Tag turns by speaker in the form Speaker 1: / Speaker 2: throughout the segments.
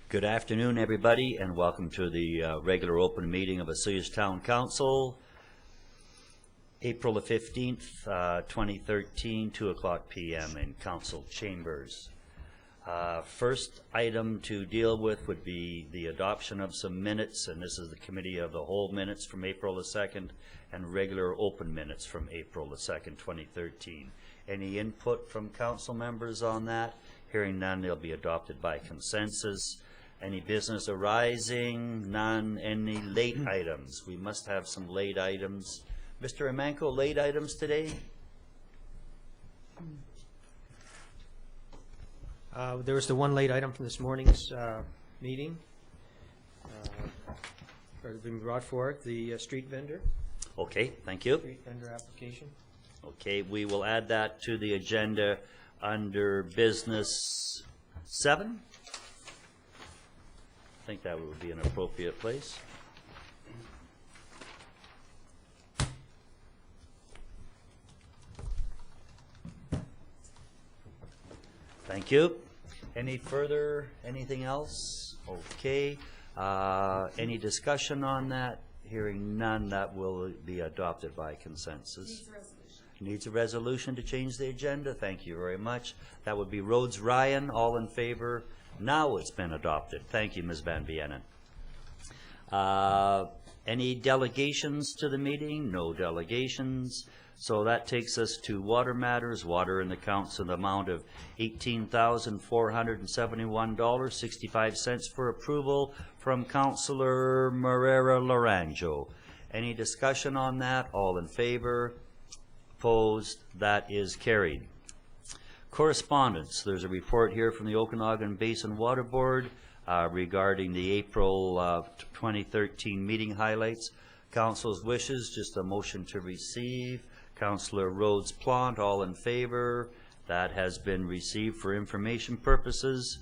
Speaker 1: Good afternoon, everybody, and welcome to the regular open meeting of Osoyoos Town Council, April the 15th, 2013, 2 o'clock p.m. in Council Chambers. First item to deal with would be the adoption of some minutes, and this is the Committee of the Whole minutes from April the 2nd and regular open minutes from April the 2nd, 2013. Any input from council members on that? Hearing none, they'll be adopted by consensus. Any business arising? None. Any late items? We must have some late items. Mr. Emanko, late items today?
Speaker 2: There was the one late item from this morning's meeting. Been brought forward, the street vendor.
Speaker 1: Okay, thank you.
Speaker 2: Street vendor application.
Speaker 1: Okay, we will add that to the agenda under business 7. I think that would be an appropriate place. Thank you. Any further, anything else? Okay. Any discussion on that? Hearing none, that will be adopted by consensus. Needs a resolution to change the agenda. Thank you very much. That would be Rhodes Ryan. All in favor? Now it's been adopted. Thank you, Ms. Van Vienen. Any delegations to the meeting? No delegations. So that takes us to water matters. Water in the accounts in the amount of $18,471.65 for approval from Councillor Marina Laranjo. Any discussion on that? All in favor? Opposed? That is carried. Correspondence. There's a report here from the Okanagan Basin Water Board regarding the April 2013 meeting highlights. Council's wishes, just a motion to receive. Councillor Rhodes Plant, all in favor. That has been received for information purposes.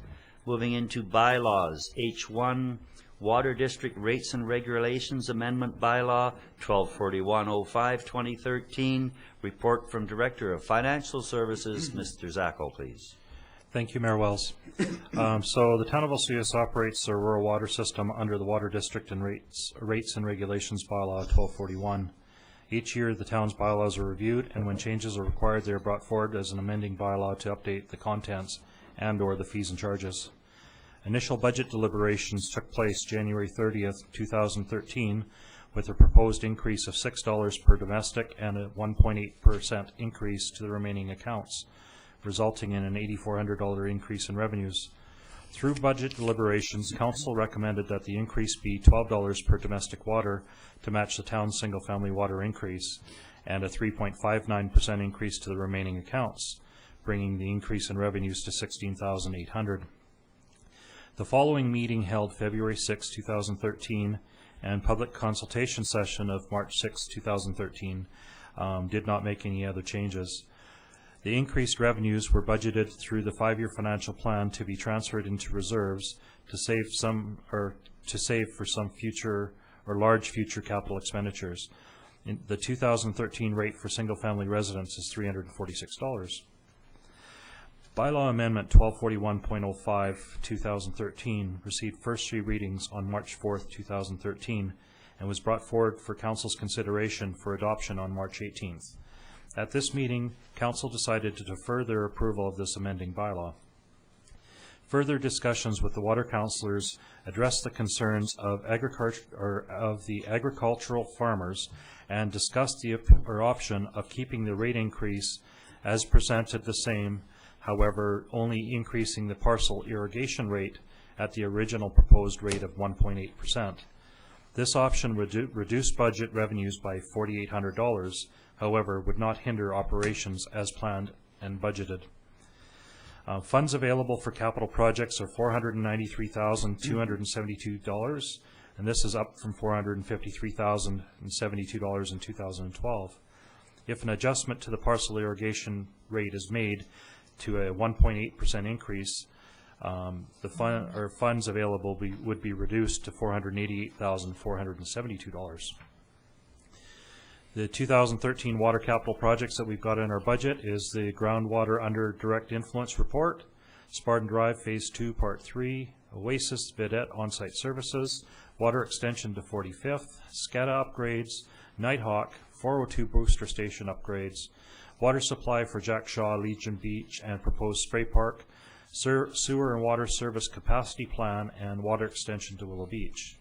Speaker 1: Moving into bylaws. H1, Water District Rates and Regulations Amendment Bylaw 124105-2013. Report from Director of Financial Services, Mr. Zacco, please.
Speaker 3: Thank you, Mayor Wells. So the town of Osoyoos operates a rural water system under the Water District and Rates and Regulations Bylaw 1241. Each year, the town's bylaws are reviewed, and when changes are required, they are brought forward as an amending bylaw to update the contents and/or the fees and charges. Initial budget deliberations took place January 30th, 2013, with a proposed increase of $6 per domestic and a 1.8% increase to the remaining accounts, resulting in an $8,400 increase in revenues. Through budget deliberations, Council recommended that the increase be $12 per domestic water to match the town's single-family water increase, and a 3.59% increase to the remaining accounts, bringing the increase in revenues to $16,800. The following meeting held February 6, 2013, and public consultation session of March 6, 2013 did not make any other changes. The increased revenues were budgeted through the 5-year financial plan to be transferred into reserves to save for some future or large future capital expenditures. The 2013 rate for single-family residents is $346. Bylaw Amendment 1241.05 2013 received first 3 readings on March 4th, 2013 and was brought forward for Council's consideration for adoption on March 18th. At this meeting, Council decided to defer their approval of this amending bylaw. Further discussions with the water councillors addressed the concerns of the agricultural farmers and discussed the option of keeping the rate increase as presented the same, however, only increasing the parcel irrigation rate at the original proposed rate of 1.8%. This option would reduce budget revenues by $4,800, however, would not hinder operations as planned and budgeted. Funds available for capital projects are $493,272, and this is up from $453,072 in 2012. If an adjustment to the parcel irrigation rate is made to a 1.8% increase, the funds available would be reduced to $488,472. The 2013 water capital projects that we've got in our budget is the groundwater under direct influence report, Spartan Drive Phase 2 Part 3, Oasis Vidette on-site services, water extension to 45th, SCADA upgrades, Nighthawk, 402 booster station upgrades, water supply for Jack Shaw, Legion Beach, and proposed spray park, sewer and water service capacity plan, and water extension to Willow Beach.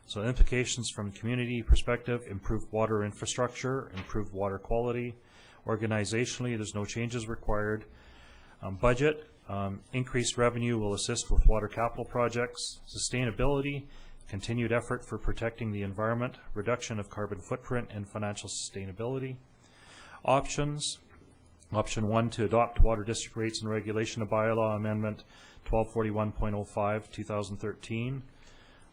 Speaker 3: So implications from community perspective: improved water infrastructure, improved water quality. Organizationally, there's no changes required. Budget, increased revenue will assist with water capital projects. Sustainability, continued effort for protecting the environment, reduction of carbon footprint, and financial sustainability. Options: Option 1, to adopt Water District Rates and Regulation of Bylaw Amendment 1241.05, 2013.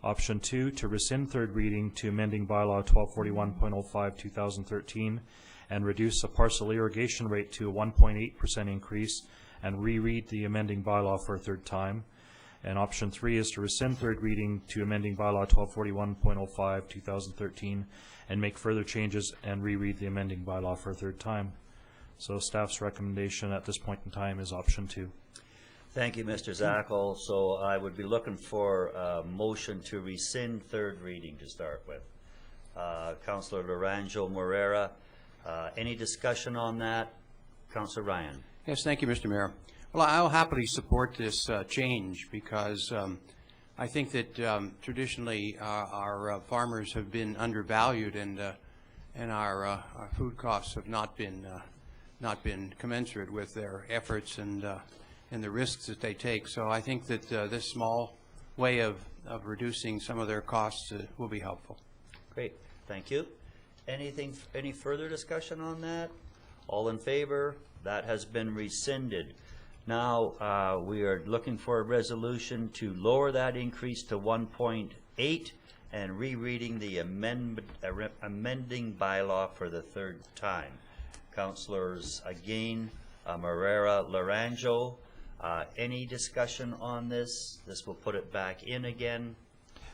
Speaker 3: Option 2, to rescind third reading to amending Bylaw 1241.05, 2013, and reduce the parcel irrigation rate to a 1.8% increase and reread the amending bylaw for a third time. And option 3 is to rescind third reading to amending Bylaw 1241.05, 2013, and make further changes and reread the amending bylaw for a third time. So staff's recommendation at this point in time is option 2.
Speaker 1: Thank you, Mr. Zackel. So I would be looking for a motion to rescind third reading to start with. Councillor Laranjo Morera, any discussion on that? Councillor Ryan.
Speaker 4: Yes, thank you, Mr. Mayor. Well, I'll happily support this change because I think that traditionally our farmers have been undervalued, and our food costs have not been commensurate with their efforts and the risks that they take. So I think that this small way of reducing some of their costs will be helpful.
Speaker 1: Great, thank you. Any further discussion on that? All in favor? That has been rescinded. Now we are looking for a resolution to lower that increase to 1.8 and rereading the amending bylaw for the third time. Councillors again, Morera, Laranjo, any discussion on this? This will put it back in again.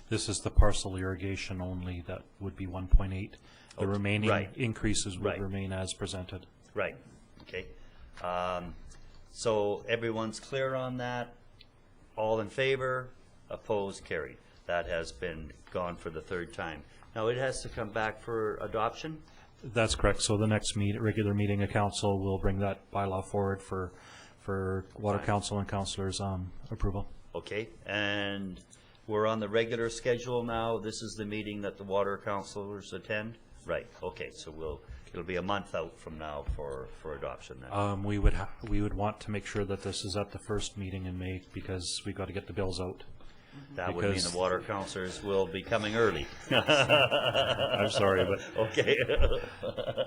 Speaker 3: This is the parcel irrigation only. That would be 1.8. The remaining increases would remain as presented.
Speaker 1: Right. Okay. So everyone's clear on that? All in favor? Opposed? Carried. That has been gone for the third time. Now it has to come back for adoption?
Speaker 3: That's correct. So the next regular meeting of council will bring that bylaw forward for Water Council and councillors' approval.
Speaker 1: Okay. And we're on the regular schedule now. This is the meeting that the water councillors attend? Right. Okay. So it'll be a month out from now for adoption then.
Speaker 3: We would want to make sure that this is at the first meeting in May because we've got to get the bills out.
Speaker 1: That would mean the water councillors will be coming early.
Speaker 3: I'm sorry, but
Speaker 1: okay.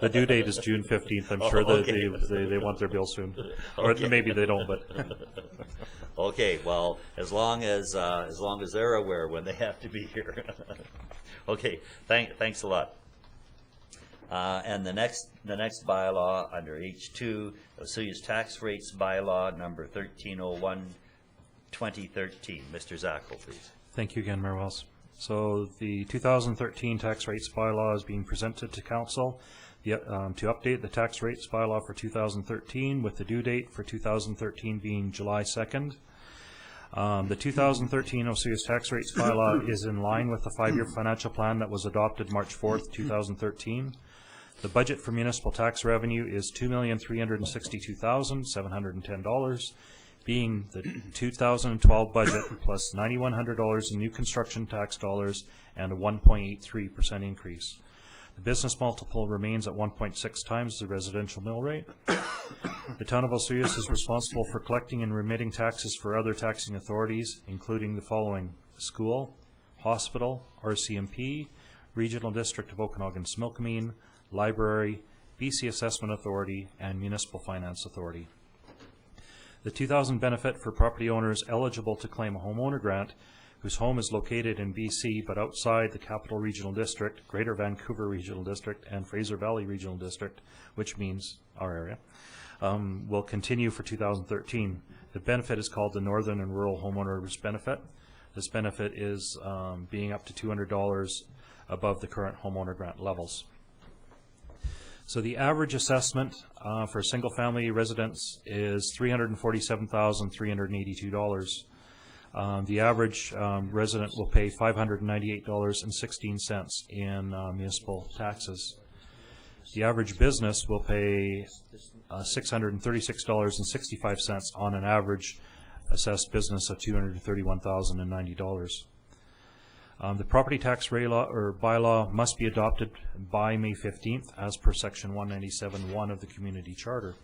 Speaker 3: The due date is June 15th. I'm sure that they want their bill soon, or maybe they don't. But
Speaker 1: okay, well, as long as they're aware when they have to be here. Okay, thanks a lot. And the next bylaw under H2, Osoyoos Tax Rates Bylaw number 1301. 2013. Mr. Zackel, please.
Speaker 3: Thank you again, Mayor Wells. So the 2013 tax rates bylaw is being presented to council to update the tax rates bylaw for 2013 with the due date for 2013 being July 2nd. The 2013 Osoyoos tax rates bylaw is in line with the 5-year financial plan that was adopted March 4th, 2013. The budget for municipal tax revenue is $2,362,710. being the 2012 budget plus $9,100 in new construction tax dollars and a 1.83% increase. The business multiple remains at 1.6 times the residential mill rate. The town of Osoyoos is responsible for collecting and remitting taxes for other taxing authorities, including the following: school, hospital, RCMP, Regional District of Okanagan-Smilkameen, library, BC Assessment Authority, and Municipal Finance Authority. The 2000 benefit for property owners eligible to claim a homeowner grant whose home is located in BC but outside the Capital Regional District, Greater Vancouver Regional District, and Fraser Valley Regional District, which means our area, will continue for 2013. The benefit is called the Northern and Rural Homeowners Benefit. This benefit is being up to $200 above the current homeowner grant levels. So the average assessment for single-family residents is $347,382. The average resident will pay $598.16 in municipal taxes. The average business will pay $636.65 on an average assessed business of $231,090. The property tax bylaw must be adopted by May 15th as per section 197(1) of the community charter.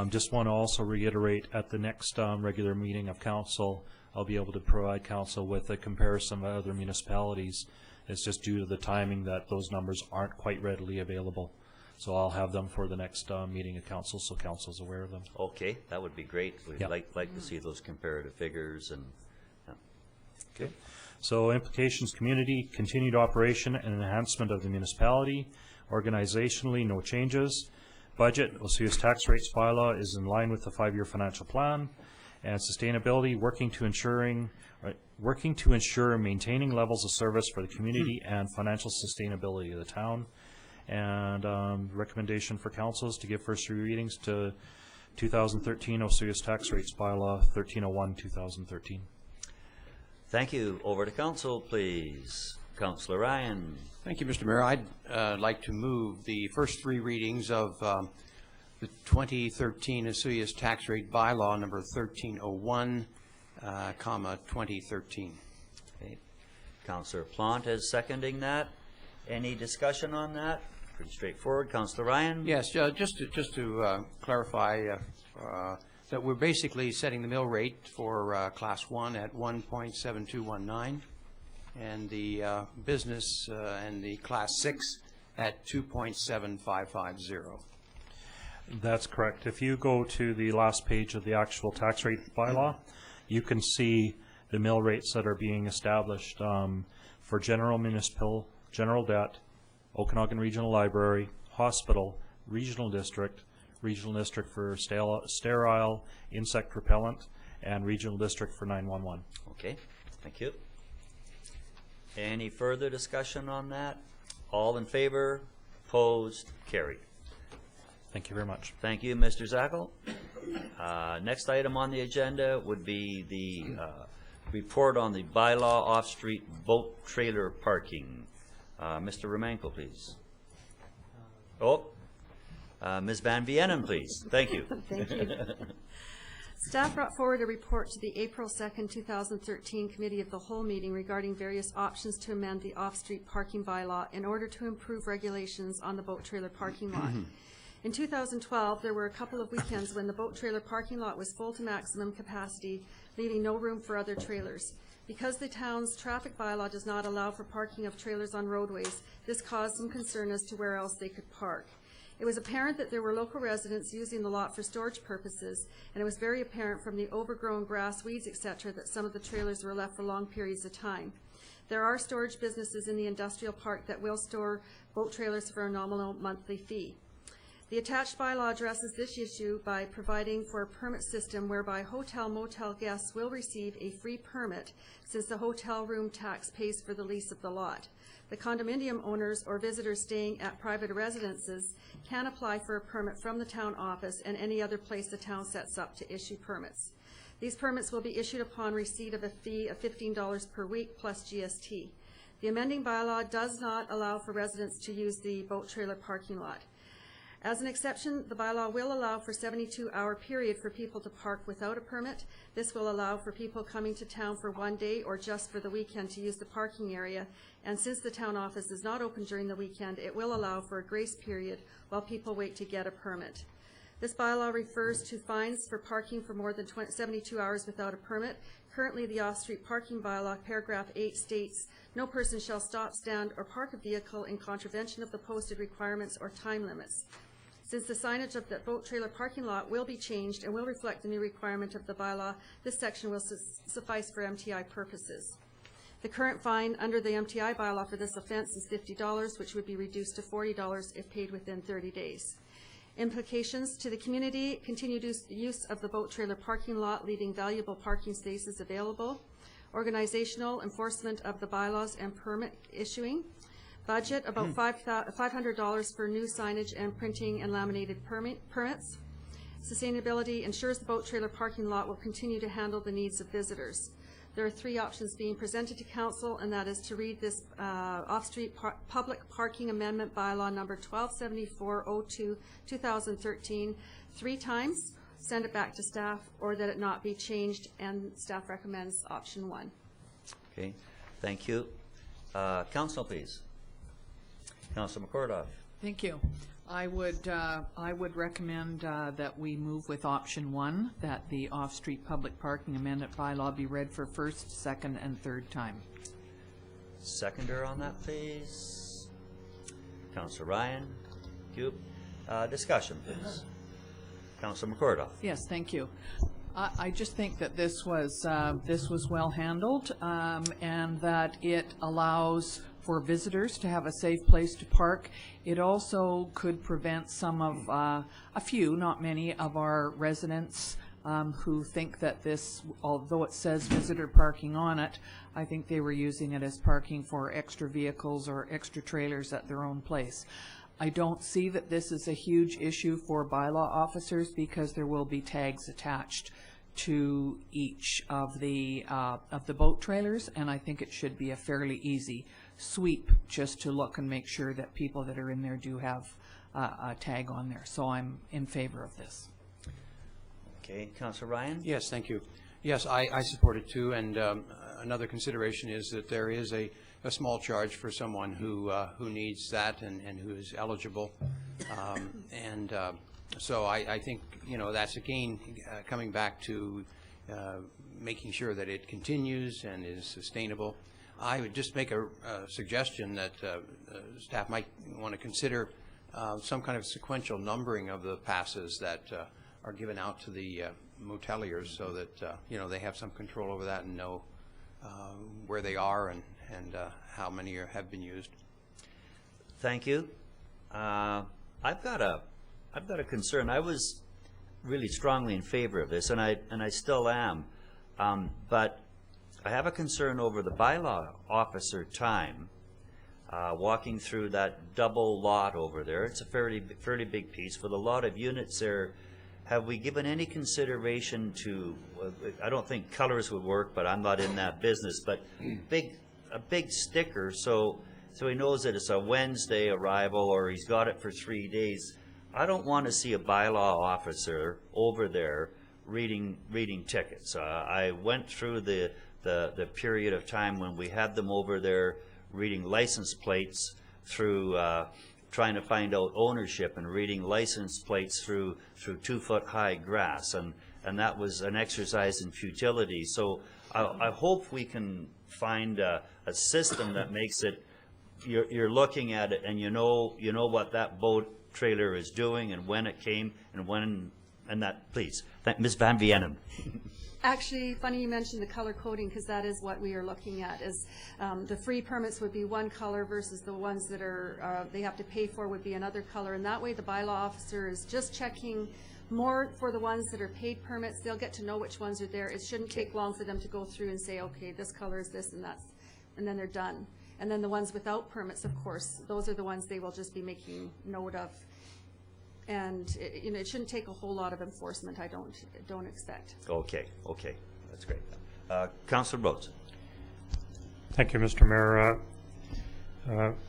Speaker 3: Just want to also reiterate at the next regular meeting of council, I'll be able to provide council with a comparison of other municipalities. It's just due to the timing that those numbers aren't quite readily available. So I'll have them for the next meeting of council, so council's aware of them.
Speaker 1: Okay, that would be great. We'd like to see those comparative figures and.
Speaker 3: Okay. So implications: community, continued operation and enhancement of the municipality. Organizationally, no changes. Budget: Osoyoos tax rates bylaw is in line with the 5-year financial plan. And sustainability: working to ensure maintaining levels of service for the community and financial sustainability of the town. And recommendation for council is to give first 3 readings to 2013 Osoyoos tax rates bylaw 1301/2013.
Speaker 1: Thank you. Over to council, please. Councillor Ryan.
Speaker 4: Thank you, Mr. Mayor. I'd like to move the first 3 readings of the 2013 Osoyoos tax rate bylaw number 1301, 2013.
Speaker 1: Okay. Councillor Plant is seconding that. Any discussion on that? Pretty straightforward. Councillor Ryan?
Speaker 4: Yes, just to clarify that we're basically setting the mill rate for Class 1 at 1.7219 and the business and the Class 6 at 2.7550.
Speaker 3: That's correct. If you go to the last page of the actual tax rate bylaw, you can see the mill rates that are being established for general municipal, general debt, Okanagan Regional Library, hospital, regional district for sterile insect repellent, and regional district for 911.
Speaker 1: Okay, thank you. Any further discussion on that? All in favor? Opposed? Carried.
Speaker 3: Thank you very much.
Speaker 1: Thank you, Mr. Zackel. Next item on the agenda would be the report on the bylaw off-street boat trailer parking. Mr. Romanko, please. Ms. Van Vienen, please. Thank you.
Speaker 5: Thank you. Staff brought forward a report to the April 2nd, 2013 Committee of the Whole meeting regarding various options to amend the off-street parking bylaw in order to improve regulations on the boat trailer parking lot. In 2012, there were a couple of weekends when the boat trailer parking lot was full to maximum capacity, leaving no room for other trailers. Because the town's traffic bylaw does not allow for parking of trailers on roadways, this caused some concern as to where else they could park. It was apparent that there were local residents using the lot for storage purposes, and it was very apparent from the overgrown grass, weeds, etc., that some of the trailers were left for long periods of time. There are storage businesses in the industrial park that will store boat trailers for a nominal monthly fee. The attached bylaw addresses this issue by providing for a permit system whereby hotel-motel guests will receive a free permit since the hotel room tax pays for the lease of the lot. The condominium owners or visitors staying at private residences can apply for a permit from the town office and any other place the town sets up to issue permits. These permits will be issued upon receipt of a fee of $15 per week plus GST. The amending bylaw does not allow for residents to use the boat trailer parking lot. As an exception, the bylaw will allow for a 72-hour period for people to park without a permit. This will allow for people coming to town for one day or just for the weekend to use the parking area. And since the town office is not open during the weekend, it will allow for a grace period while people wait to get a permit. This bylaw refers to fines for parking for more than 72 hours without a permit. Currently, the off-street parking bylaw, paragraph 8, states, "No person shall stop, stand, or park a vehicle in contravention of the posted requirements or time limits." Since the signage of the boat trailer parking lot will be changed and will reflect the new requirement of the bylaw, this section will suffice for MTI purposes. The current fine under the MTI bylaw for this offense is $50, which would be reduced to $40 if paid within 30 days. Implications to the community: continued use of the boat trailer parking lot, leaving valuable parking spaces available. Organizational enforcement of the bylaws and permit issuing. Budget, about $500 for new signage and printing and laminated permits. Sustainability ensures the boat trailer parking lot will continue to handle the needs of visitors. There are three options being presented to council, and that is to read this off-street public parking amendment bylaw number 127402 2013 3 times, send it back to staff, or that it not be changed, and staff recommends option 1.
Speaker 1: Okay, thank you. Council, please. Council McCordoff.
Speaker 6: Thank you. I would recommend that we move with option 1, that the off-street public parking amendment bylaw be read for first, second, and third time.
Speaker 1: Seconder on that, please. Councilor Ryan. Thank you. Discussion, please. Councilor McCordoff.
Speaker 6: Yes, thank you. I just think that this was well handled, and that it allows for visitors to have a safe place to park. It also could prevent some of, a few, not many, of our residents who think that this, although it says visitor parking on it, I think they were using it as parking for extra vehicles or extra trailers at their own place. I don't see that this is a huge issue for bylaw officers because there will be tags attached to each of the boat trailers, and I think it should be a fairly easy sweep just to look and make sure that people that are in there do have a tag on there. So I'm in favor of this.
Speaker 1: Okay, Councilor Ryan.
Speaker 4: Yes, thank you. Yes, I support it too, and another consideration is that there is a small charge for someone who needs that and who is eligible, so I think, you know, that's again coming back to making sure that it continues and is sustainable. I would just make a suggestion that staff might want to consider some kind of sequential numbering of the passes that are given out to the moteliers, so that you know, they have some control over that and know where they are and how many have been used.
Speaker 1: Thank you. I've got a concern. I was really strongly in favor of this, and I still am, but I have a concern over the bylaw officer time walking through that double lot over there. It's a fairly big piece. For the lot of units there, have we given any consideration to, I don't think colors would work, but I'm not in that business, but a big sticker so he knows that it's a Wednesday arrival or he's got it for 3 days. I don't want to see a bylaw officer over there reading tickets. I went through the period of time when we had them over there reading license plates through trying to find out ownership and reading license plates through 2-foot-high grass, and that was an exercise in futility. So I hope we can find a system that makes it, you're looking at it and you know what that boat trailer is doing and when it came and that, please. Ms. Van Vienen.
Speaker 5: Actually, funny you mentioned the color coding, because that is what we are looking at. Is the free permits would be one color versus the ones that are they have to pay for would be another color, and that way the bylaw officer is just checking more for the ones that are paid permits. They'll get to know which ones are there. It shouldn't take long for them to go through and say, okay, this color is this and that's, and then they're done. And then the ones without permits, of course, those are the ones they will just be making note of. And it shouldn't take a whole lot of enforcement. I don't expect.
Speaker 1: Okay, that's great. Councilor Rhodes.
Speaker 7: Thank you, Mr. Mayor.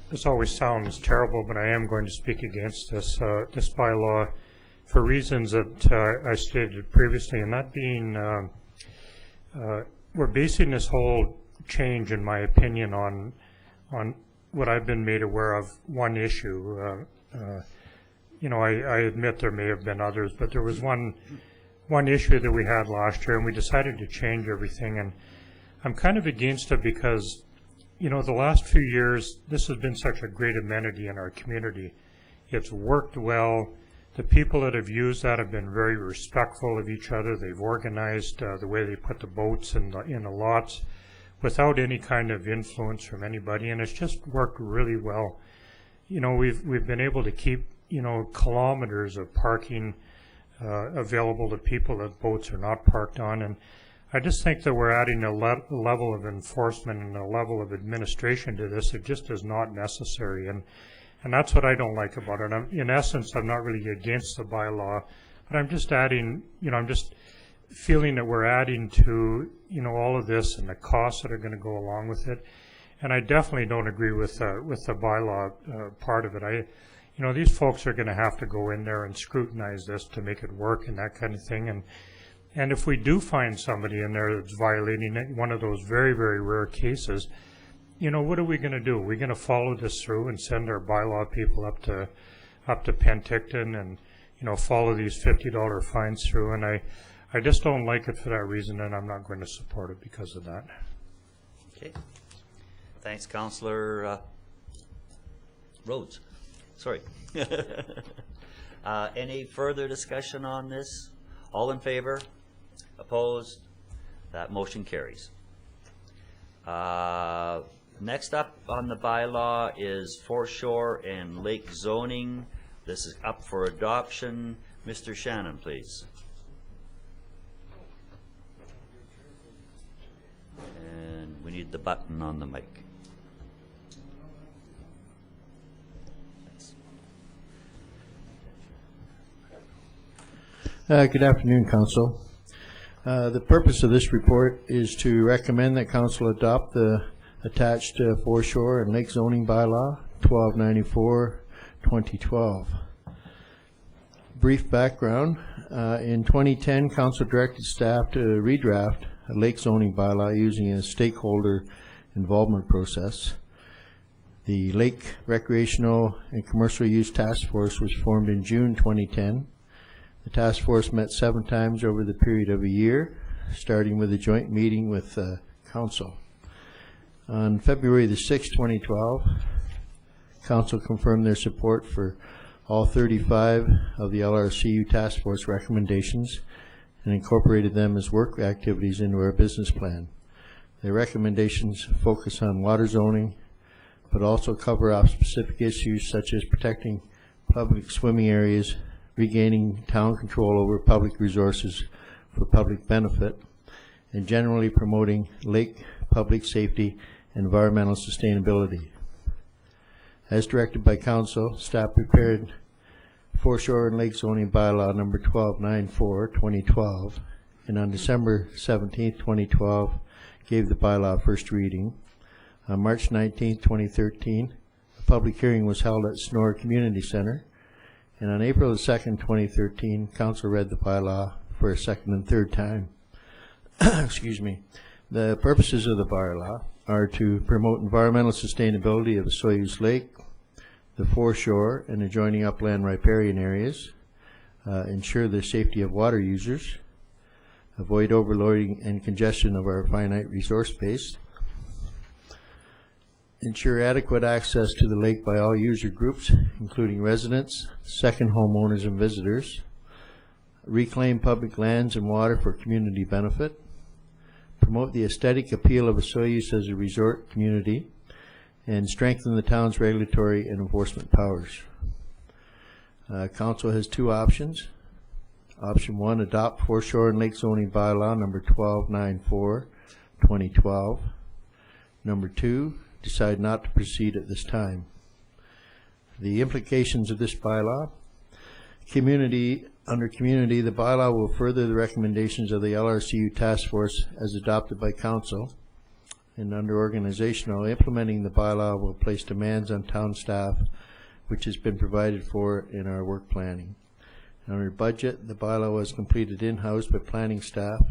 Speaker 7: This always sounds terrible, but I am going to speak against this bylaw for reasons that I stated previously, and that being we're basing this whole change, in my opinion, on what I've been made aware of, one issue. I admit there may have been others, but there was one issue that we had last year, and we decided to change everything. And I'm kind of against it because, the last few years, this has been such a great amenity in our community. It's worked well. The people that have used that have been very respectful of each other. They've organized the way they put the boats in the lots without any kind of influence from anybody, and it's just worked really well. We've been able to keep kilometers of parking available to people that boats are not parked on, and I just think that we're adding a level of enforcement and a level of administration to this that just is not necessary, and that's what I don't like about it. In essence, I'm not really against the bylaw. But I'm just adding, I'm just feeling that we're adding to, all of this and the costs that are going to go along with it. And I definitely don't agree with the bylaw part of it. These folks are going to have to go in there and scrutinize this to make it work and that kind of thing. And if we do find somebody in there that's violating it, one of those very, very rare cases, what are we going to do? Are we going to follow this through and send our bylaw people up to Penticton and, follow these $50 fines through? And I just don't like it for that reason, and I'm not going to support it because of that.
Speaker 1: Okay. Thanks, Councillor Rhodes. Sorry. Any further discussion on this? All in favor? Opposed? That motion carries. Next up on the bylaw is foreshore and lake zoning. This is up for adoption. Mr. Shannon, please. And we need the button on the mic.
Speaker 8: Good afternoon, Council. The purpose of this report is to recommend that Council adopt the attached foreshore and lake zoning bylaw 1294-2012. Brief background. In 2010, Council directed staff to redraft a lake zoning bylaw using a stakeholder involvement process. The Lake Recreational and Commercial Use Task Force was formed in June 2010. The task force met 7 times over the period of a year, starting with a joint meeting with Council. On February the 6th, 2012, Council confirmed their support for all 35 of the LRCU task force recommendations and incorporated them as work activities into our business plan. The recommendations focus on water zoning, but also cover off specific issues such as protecting public swimming areas, regaining town control over public resources for public benefit, and generally promoting lake public safety and environmental sustainability. As directed by Council, staff prepared Foreshore and Lake Zoning Bylaw number 1294-2012, and on December 17, 2012, gave the bylaw first reading. On March 19, 2013, a public hearing was held at Sonora Community Center, and on April 2, 2013, Council read the bylaw for a second and third time. Excuse me. The purposes of the bylaw are to promote environmental sustainability of the Osoyoos Lake, the foreshore and adjoining upland riparian areas, ensure the safety of water users, avoid overloading and congestion of our finite resource base, ensure adequate access to the lake by all user groups, including residents, second homeowners, and visitors, reclaim public lands and water for community benefit, promote the aesthetic appeal of Osoyoos as a resort community, and strengthen the town's regulatory and enforcement powers. Council has 2 options. Option 1, adopt Foreshore and Lake Zoning Bylaw number 1294-2012. Number 2, decide not to proceed at this time. The implications of this bylaw: under community, the bylaw will further the recommendations of the LRCU task force as adopted by Council, and under organizational, implementing the bylaw will place demands on town staff, which has been provided for in our work planning. Under budget, the bylaw was completed in-house by planning staff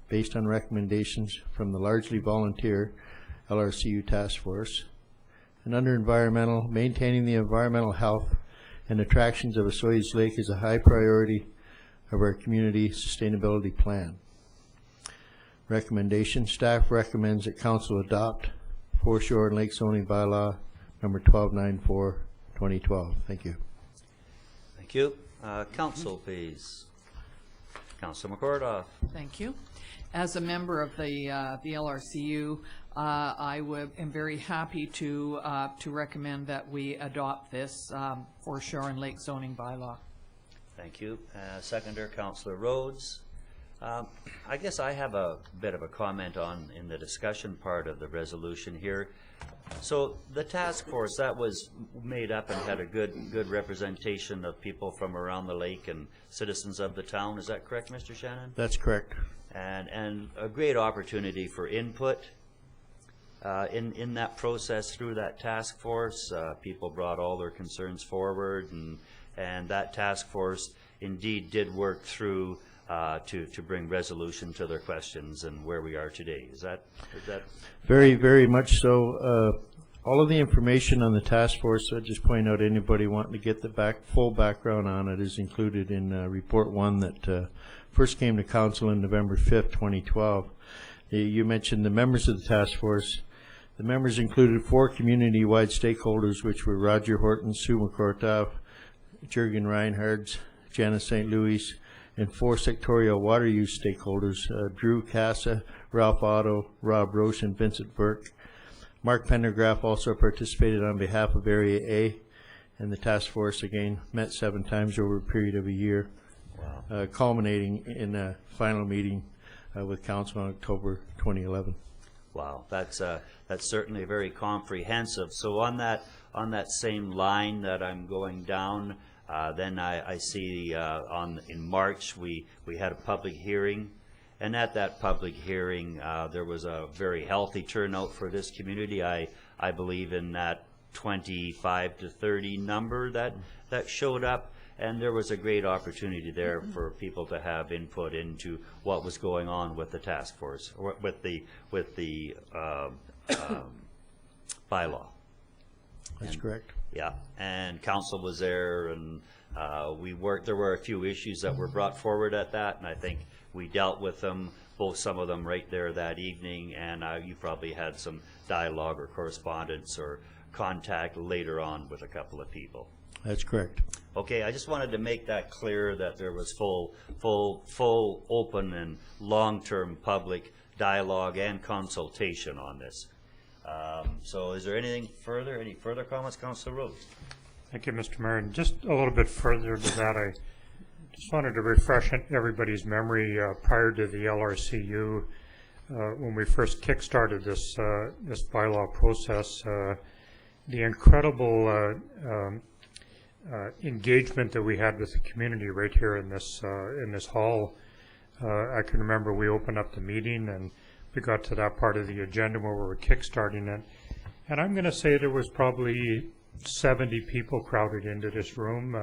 Speaker 8: based on recommendations from the largely volunteer LRCU task force. And under environmental, maintaining the environmental health and attractions of Osoyoos Lake is a high priority of our community sustainability plan. Recommendation: staff recommends that Council adopt Foreshore and Lake Zoning Bylaw number 1294-2012. Thank you.
Speaker 1: Thank you. Council, please. Councilor McCordoff.
Speaker 6: Thank you. As a member of the LRCU, I am very happy to recommend that we adopt this Foreshore and Lake Zoning Bylaw.
Speaker 1: Thank you. Seconder, Councilor Rhodes. I guess I have a bit of a comment on in the discussion part of the resolution here. So the task force, that was made up and had a good representation of people from around the lake and citizens of the town. Is that correct, Mr. Shannon?
Speaker 8: That's correct.
Speaker 1: And a great opportunity for input in that process through that task force. People brought all their concerns forward, and that task force indeed did work through to bring resolution to their questions and where we are today. Is that
Speaker 8: Very, very much so. All of the information on the task force, I'll just point out anybody wanting to get the full background on it is included in Report 1 that first came to Council on November 5th, 2012. You mentioned the members of the task force. The members included 4 community-wide stakeholders, which were Roger Horton, Sue McCortoff, Jurgen Reinhardt, Janice St. Louis, and 4 sectorial water use stakeholders, Drew Casa, Ralph Otto, Rob Roche, and Vincent Burke. Mark Pendergraph also participated on behalf of Area A, and the task force again met 7 times over a period of a year, culminating in a final meeting with Council on October 2011.
Speaker 1: Wow, that's certainly very comprehensive. So on that same line that I'm going down, then I see in March we had a public hearing, and at that public hearing there was a very healthy turnout for this community. I believe in that 25 to 30 number that showed up, and there was a great opportunity there for people to have input into what was going on with the task force, or with the bylaw.
Speaker 8: That's correct.
Speaker 1: Yeah, and council was there, and we worked. There were a few issues that were brought forward at that, and I think we dealt with them, some of them right there that evening, and you probably had some dialogue or correspondence or contact later on with a couple of people.
Speaker 8: That's correct.
Speaker 1: Okay, I just wanted to make that clear that there was full open and long-term public dialogue and consultation on this. So is there any further comments, Councillor Rhodes?
Speaker 7: Thank you, Mr. Mayor. And just a little bit further to that, I just wanted to refresh everybody's memory prior to the LRCU, when we first kick-started this bylaw process, the incredible engagement that we had with the community right here in this hall. I can remember we opened up the meeting and we got to that part of the agenda where we were kick-starting it, and I'm going to say there was probably 70 people crowded into this room.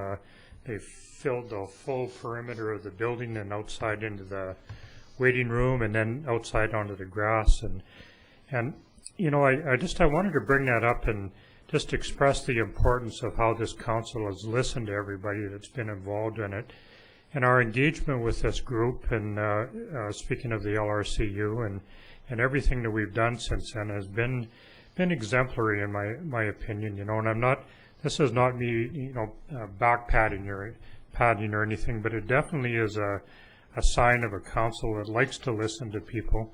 Speaker 7: They filled the full perimeter of the building and outside into the waiting room, and then outside onto the grass. And you know, I wanted to bring that up and just express the importance of how this council has listened to everybody that's been involved in it, and our engagement with this group. And speaking of the LRCU and everything that we've done since then has been exemplary in my opinion. You know, and this is not me, you know, back padding or anything, but it definitely is a sign of a council that likes to listen to people,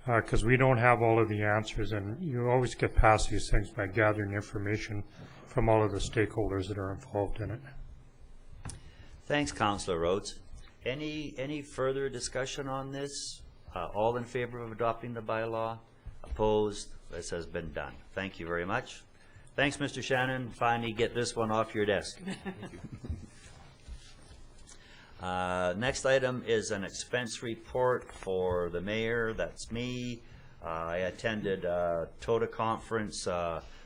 Speaker 7: because we don't have all of the answers, and you always get past these things by gathering information from all of the stakeholders that are involved in it.
Speaker 1: Thanks, Councillor Rhodes. Any further discussion on this? All in favor of adopting the bylaw? Opposed? This has been done. Thank you very much. Thanks, Mr. Shannon. Finally get this one off your desk. Next item is an expense report for the mayor. That's me. I attended a TOTA conference,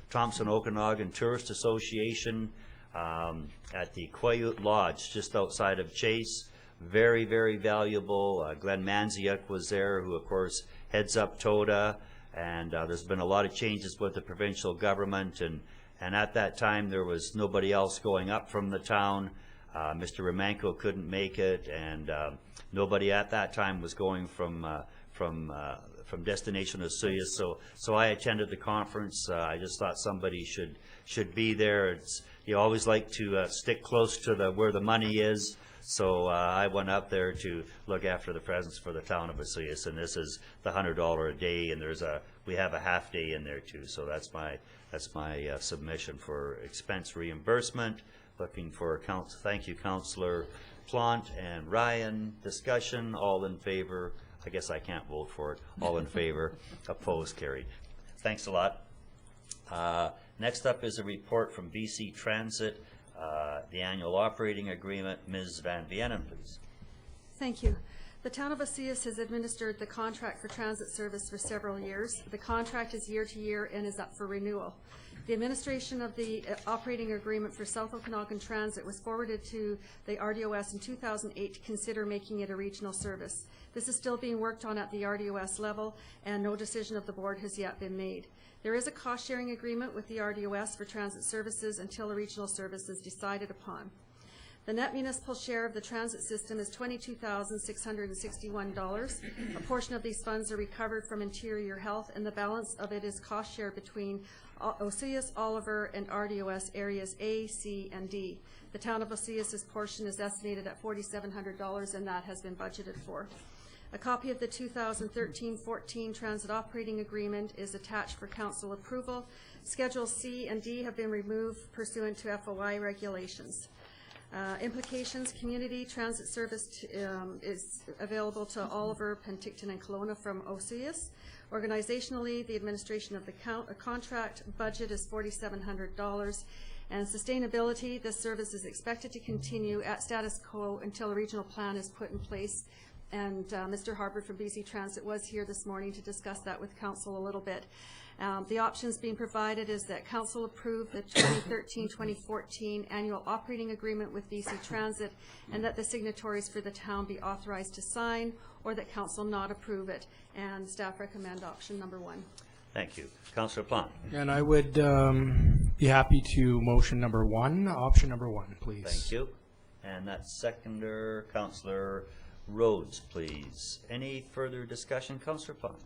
Speaker 1: Thompson Okanagan Tourist Association, at the Quayute Lodge just outside of Chase. Very, very valuable. Glenn Manziuk was there, who of course heads up TOTA, and there's been a lot of changes with the provincial government, and at that time there was nobody else going up from the town. Mr. Romanko couldn't make it, and nobody at that time was going from destination Osoyoos. So I attended the conference. I just thought somebody should be there. You always like to stick close to where the money is. So I went up there to look after the presents for the town of Osoyoos, and this is the $100 a day, and we have a half day in there too. So that's my submission for expense reimbursement. Looking for thank you, Councillor Plant and Ryan. Discussion, all in favor. I guess I can't vote for it. All in favor. Opposed, carried. Thanks a lot. Next up is a report from BC Transit, the annual operating agreement. Ms. Van Vienen, please.
Speaker 5: Thank you. The town of Osoyoos has administered the contract for transit service for several years. The contract is year to year and is up for renewal. The administration of the operating agreement for South Okanagan Transit was forwarded to the RDOS in 2008 to consider making it a regional service. This is still being worked on at the RDOS level, and no decision of the board has yet been made. There is a cost-sharing agreement with the RDOS for transit services until a regional service is decided upon. The net municipal share of the transit system is $22,661. A portion of these funds are recovered from Interior Health, and the balance of it is cost share between Osoyoos, Oliver, and RDOS areas A, C, and D. The town of Osoyoos' portion is estimated at $4,700, and that has been budgeted for. A copy of the 2013-14 Transit Operating Agreement is attached for council approval. Schedules C and D have been removed pursuant to FOI regulations. Implications: community transit service is available to Oliver, Penticton, and Kelowna from Osoyoos. Organizationally, the administration of the contract budget is $4,700. And sustainability: this service is expected to continue at status quo until a regional plan is put in place. And Mr. Harvard from BC Transit was here this morning to discuss that with council a little bit. The options being provided is that council approve the 2013-2014 annual operating agreement with BC Transit, and that the signatories for the town be authorized to sign, or that council not approve it. And staff recommend option number 1.
Speaker 1: Thank you. Councillor Plant.
Speaker 2: And I would be happy to motion number 1, option number 1, please.
Speaker 1: Thank you. And that's seconder, Councillor Rhodes, please. Any further discussion, Councillor Plant?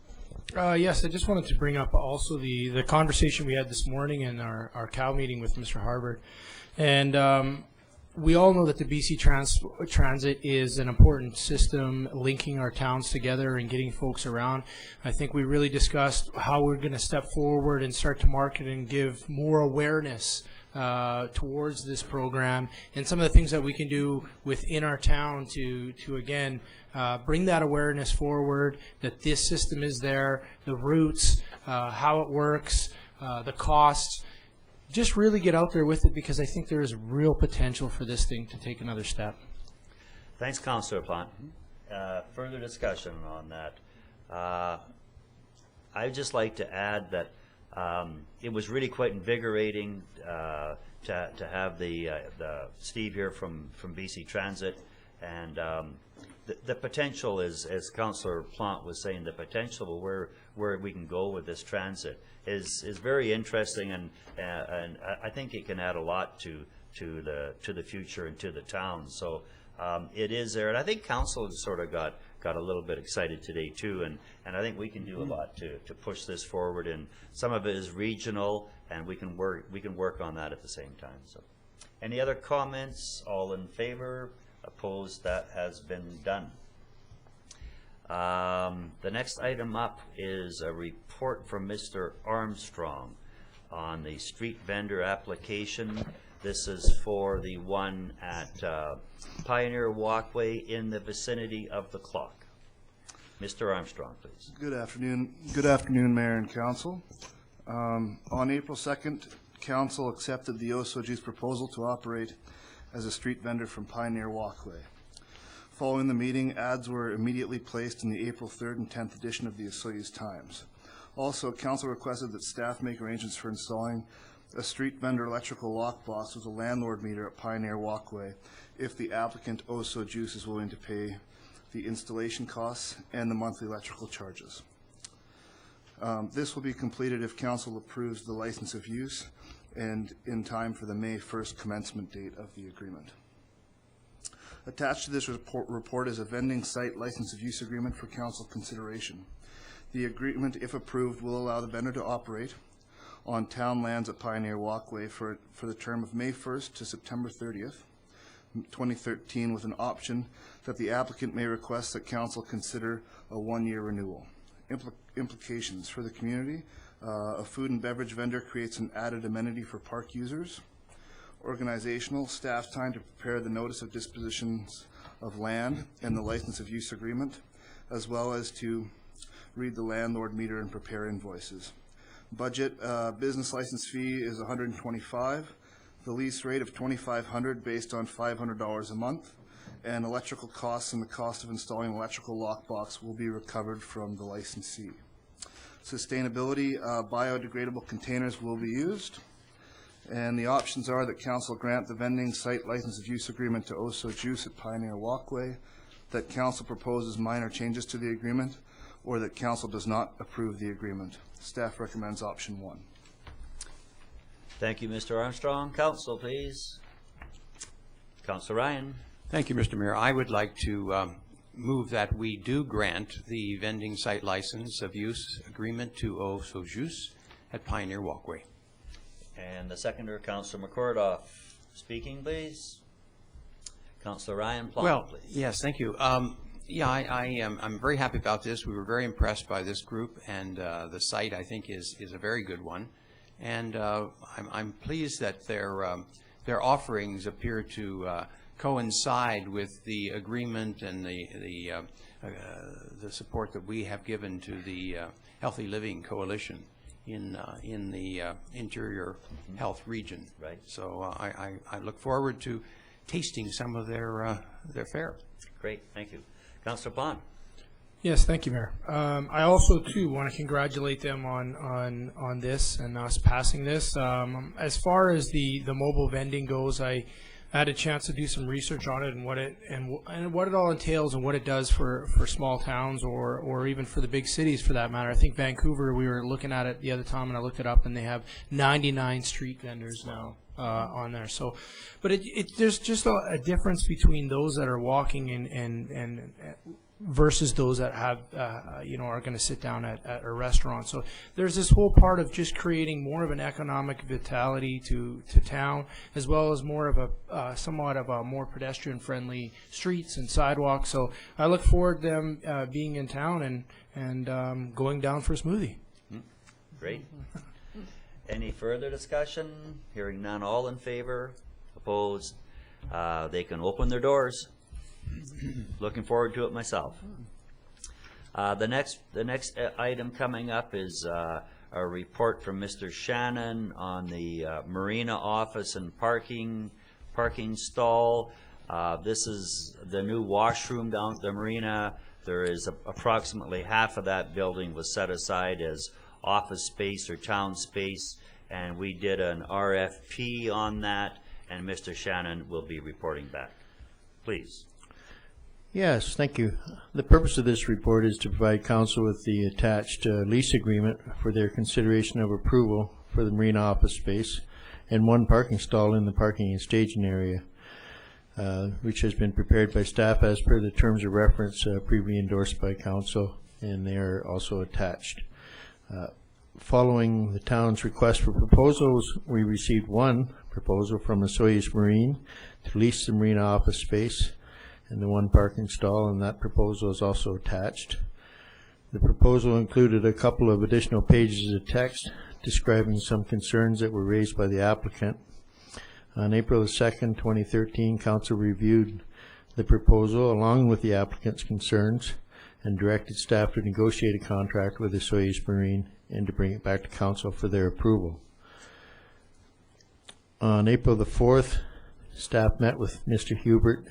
Speaker 2: Yes, I just wanted to bring up also the conversation we had this morning in our COW meeting with Mr. Harvard. And we all know that the BC Transit is an important system linking our towns together and getting folks around. I think we really discussed how we're going to step forward and start to market and give more awareness towards this program, and some of the things that we can do within our town to again bring that awareness forward, that this system is there, the routes, how it works, the costs. Just really get out there with it, because I think there is real potential for this thing to take another step.
Speaker 1: Thanks, Councillor Plant. Further discussion on that. I'd just like to add that it was really quite invigorating to have the Steve here from BC Transit, and the potential is, as Councillor Plant was saying, the potential of where we can go with this transit is very interesting, and I think it can add a lot to the future and to the town. So it is there, and I think council has sort of got a little bit excited today too, and I think we can do a lot to push this forward, and some of it is regional, and we can work on that at the same time. So any other comments? All in favor? Opposed? That has been done. The next item up is a report from Mr. Armstrong on the street vendor application. This is for the one at Pioneer Walkway in the vicinity of the clock. Mr. Armstrong, please.
Speaker 9: Good afternoon. Good afternoon, Mayor and Council. On April 2nd, Council accepted the Osoyoos proposal to operate as a street vendor from Pioneer Walkway. Following the meeting, ads were immediately placed in the April 3rd and 10th edition of the Osoyoos Times. Also, Council requested that staff make arrangements for installing a street vendor electrical lockbox with a landlord meter at Pioneer Walkway if the applicant Osoyoos is willing to pay the installation costs and the monthly electrical charges. This will be completed if Council approves the license of use and in time for the May 1st commencement date of the agreement. Attached to this report is a vending site license of use agreement for Council consideration. The agreement, if approved, will allow the vendor to operate on town lands at Pioneer Walkway for the term of May 1st to September 30th, 2013, with an option that the applicant may request that Council consider a 1-year renewal. Implications for the community: a food and beverage vendor creates an added amenity for park users. Organizational, staff time to prepare the notice of dispositions of land and the license of use agreement, as well as to read the landlord meter and prepare invoices. Budget, business license fee is $125, the lease rate of $2,500 based on $500 a month, and electrical costs and the cost of installing electrical lockbox will be recovered from the licensee. Sustainability, biodegradable containers will be used. And the options are that council grant the vending site license of use agreement to Osoyoos at Pioneer Walkway, that council proposes minor changes to the agreement, or that council does not approve the agreement. Staff recommends option 1.
Speaker 1: Thank you, Mr. Armstrong. Council, please. Councilor Ryan.
Speaker 4: Thank you, Mr. Mayor. I would like to move that we do grant the vending site license of use agreement to Osoyoos at Pioneer Walkway.
Speaker 1: And the seconder, Councilor McCordoff. Speaking, please. Councilor Ryan Plum, please.
Speaker 4: Yes, thank you. Yeah, I'm very happy about this. We were very impressed by this group, and the site, I think, is a very good one. And I'm pleased that their offerings appear to coincide with the agreement and the support that we have given to the Healthy Living Coalition in the interior health region.
Speaker 1: Right.
Speaker 4: So I look forward to tasting some of their fare.
Speaker 1: Great, thank you. Councilor Bond.
Speaker 2: Yes, thank you, Mayor. I also, too, want to congratulate them on this and us passing this. As far as the mobile vending goes, I had a chance to do some research on it and what it all entails and what it does for small towns or even for the big cities, for that matter. I think Vancouver, we were looking at it the other time, and I looked it up, and they have 99 street vendors now on there. So, but there's just a difference between those that are walking and versus those that have, are going to sit down at a restaurant. So there's this whole part of just creating more of an economic vitality to town, as well as more of a somewhat of a more pedestrian-friendly streets and sidewalks. So I look forward to them being in town and going down for a smoothie.
Speaker 1: Great. Any further discussion? Hearing none, all in favor? Opposed? They can open their doors. Looking forward to it myself. The next item coming up is a report from Mr. Shannon on the Marina office and parking stall. This is the new washroom down at the Marina. There is approximately half of that building was set aside as office space or town space, and we did an RFP on that, and Mr. Shannon will be reporting back. Please.
Speaker 8: Yes, thank you. The purpose of this report is to provide council with the attached lease agreement for their consideration of approval for the Marina office space and one parking stall in the parking and staging area, which has been prepared by staff as per the terms of reference previously endorsed by council, and they are also attached. Following the town's request for proposals, we received one proposal from Osoyoos Marine to lease the Marina office space and the one parking stall, and that proposal is also attached. The proposal included a couple of additional pages of text describing some concerns that were raised by the applicant. On April 2nd, 2013, council reviewed the proposal along with the applicant's concerns and directed staff to negotiate a contract with Osoyoos Marine and to bring it back to council for their approval. On April 4th, staff met with Mr. Hubert,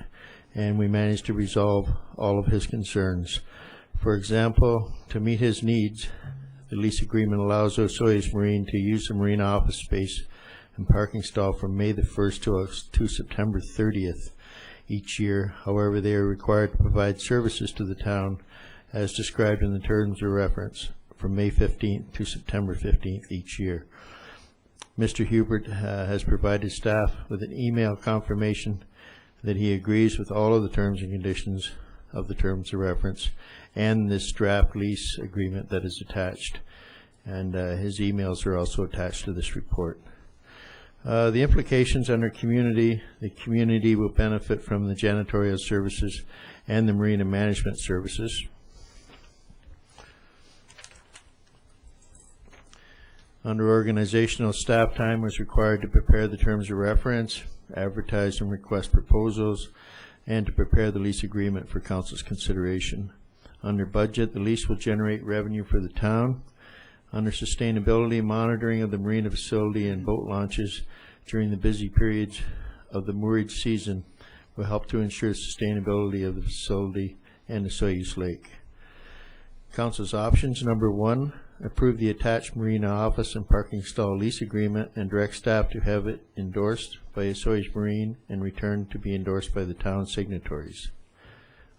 Speaker 8: and we managed to resolve all of his concerns. For example, to meet his needs, the lease agreement allows Osoyoos Marine to use the Marina office space and parking stall from May 1st to September 30th each year. However, they are required to provide services to the town as described in the terms of reference from May 15th to September 15th each year. Mr. Hubert has provided staff with an email confirmation that he agrees with all of the terms and conditions of the terms of reference and this draft lease agreement that is attached. And his emails are also attached to this report. The implications on our community: the community will benefit from the janitorial services and the marina management services. Under organizational, staff time was required to prepare the terms of reference, advertise and request proposals, and to prepare the lease agreement for council's consideration. Under budget, the lease will generate revenue for the town. Under sustainability, monitoring of the marina facility and boat launches during the busy periods of the moorage season will help to ensure sustainability of the facility and the Osoyoos Lake. Council's options: number 1, approve the attached marina office and parking stall lease agreement and direct staff to have it endorsed by Osoyoos Marine and returned to be endorsed by the town signatories.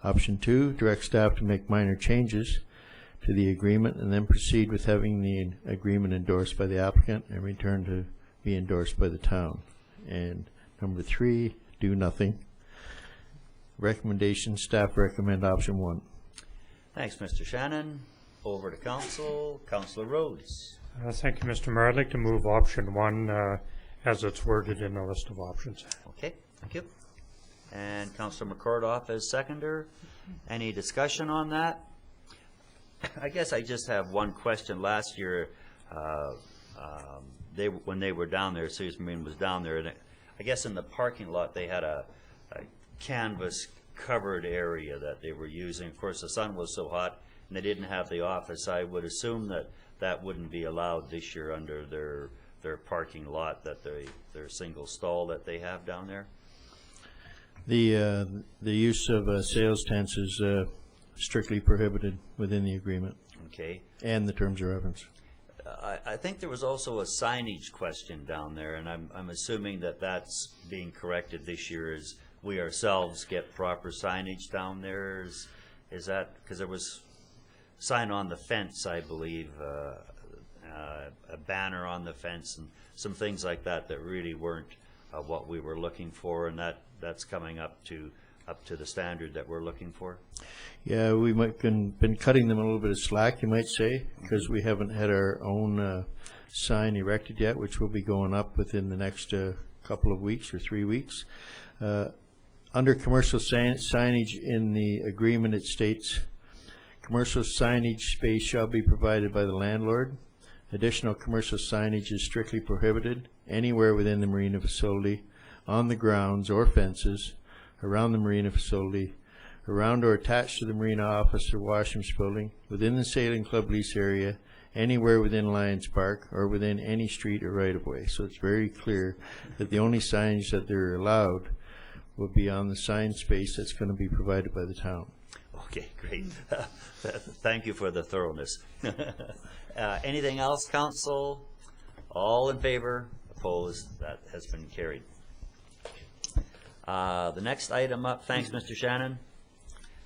Speaker 8: Option 2, direct staff to make minor changes to the agreement and then proceed with having the agreement endorsed by the applicant and returned to be endorsed by the town. And number 3, do nothing. Recommendation: staff recommend option 1.
Speaker 1: Thanks, Mr. Shannon. Over to council. Councillor Rhodes.
Speaker 7: Thank you, Mr. Mayor. I'd like to move option 1 as it's worded in the list of options.
Speaker 1: Okay, thank you. And Councillor McCordoff as seconder. Any discussion on that? I guess I just have one question. Last year, when they were down there, Osoyoos Marine was down there, and I guess in the parking lot they had a canvas covered area that they were using. Of course, the sun was so hot and they didn't have the office. I would assume that that wouldn't be allowed this year under their parking lot, that their single stall that they have down there.
Speaker 8: The use of sales tents is strictly prohibited within the agreement.
Speaker 1: Okay.
Speaker 8: And the terms of reference.
Speaker 1: I think there was also a signage question down there, and I'm assuming that that's being corrected this year as we ourselves get proper signage down there. Is that, because there was sign on the fence, I believe, a banner on the fence and some things like that that really weren't what we were looking for, and that's coming up to the standard that we're looking for.
Speaker 8: Yeah, we might been cutting them a little bit of slack, you might say, because we haven't had our own sign erected yet, which will be going up within the next couple of weeks or 3 weeks. Under commercial signage in the agreement, it states, commercial signage space shall be provided by the landlord. Additional commercial signage is strictly prohibited anywhere within the marina facility, on the grounds or fences, around the marina facility, around or attached to the marina office or washrooms building, within the sailing club lease area, anywhere within Lions Park, or within any street or right-of-way. So it's very clear that the only signage that they're allowed will be on the sign space that's going to be provided by the town.
Speaker 1: Okay, great. Thank you for the thoroughness. Anything else, council? All in favor? Opposed? That has been carried. The next item up, thanks, Mr. Shannon.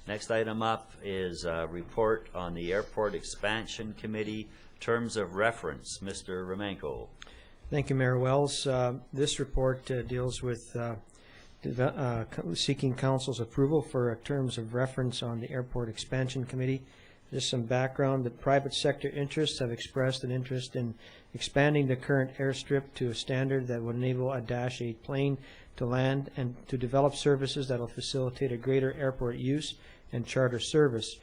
Speaker 1: Next item up is a report on the Airport Expansion Committee terms of reference. Mr. Romanko.
Speaker 10: Thank you, Mayor Wells. This report deals with seeking council's approval for terms of reference on the Airport Expansion Committee. Just some background: the private sector interests have expressed an interest in expanding the current airstrip to a standard that would enable a Dash 8 plane to land and to develop services that will facilitate a greater airport use and charter service.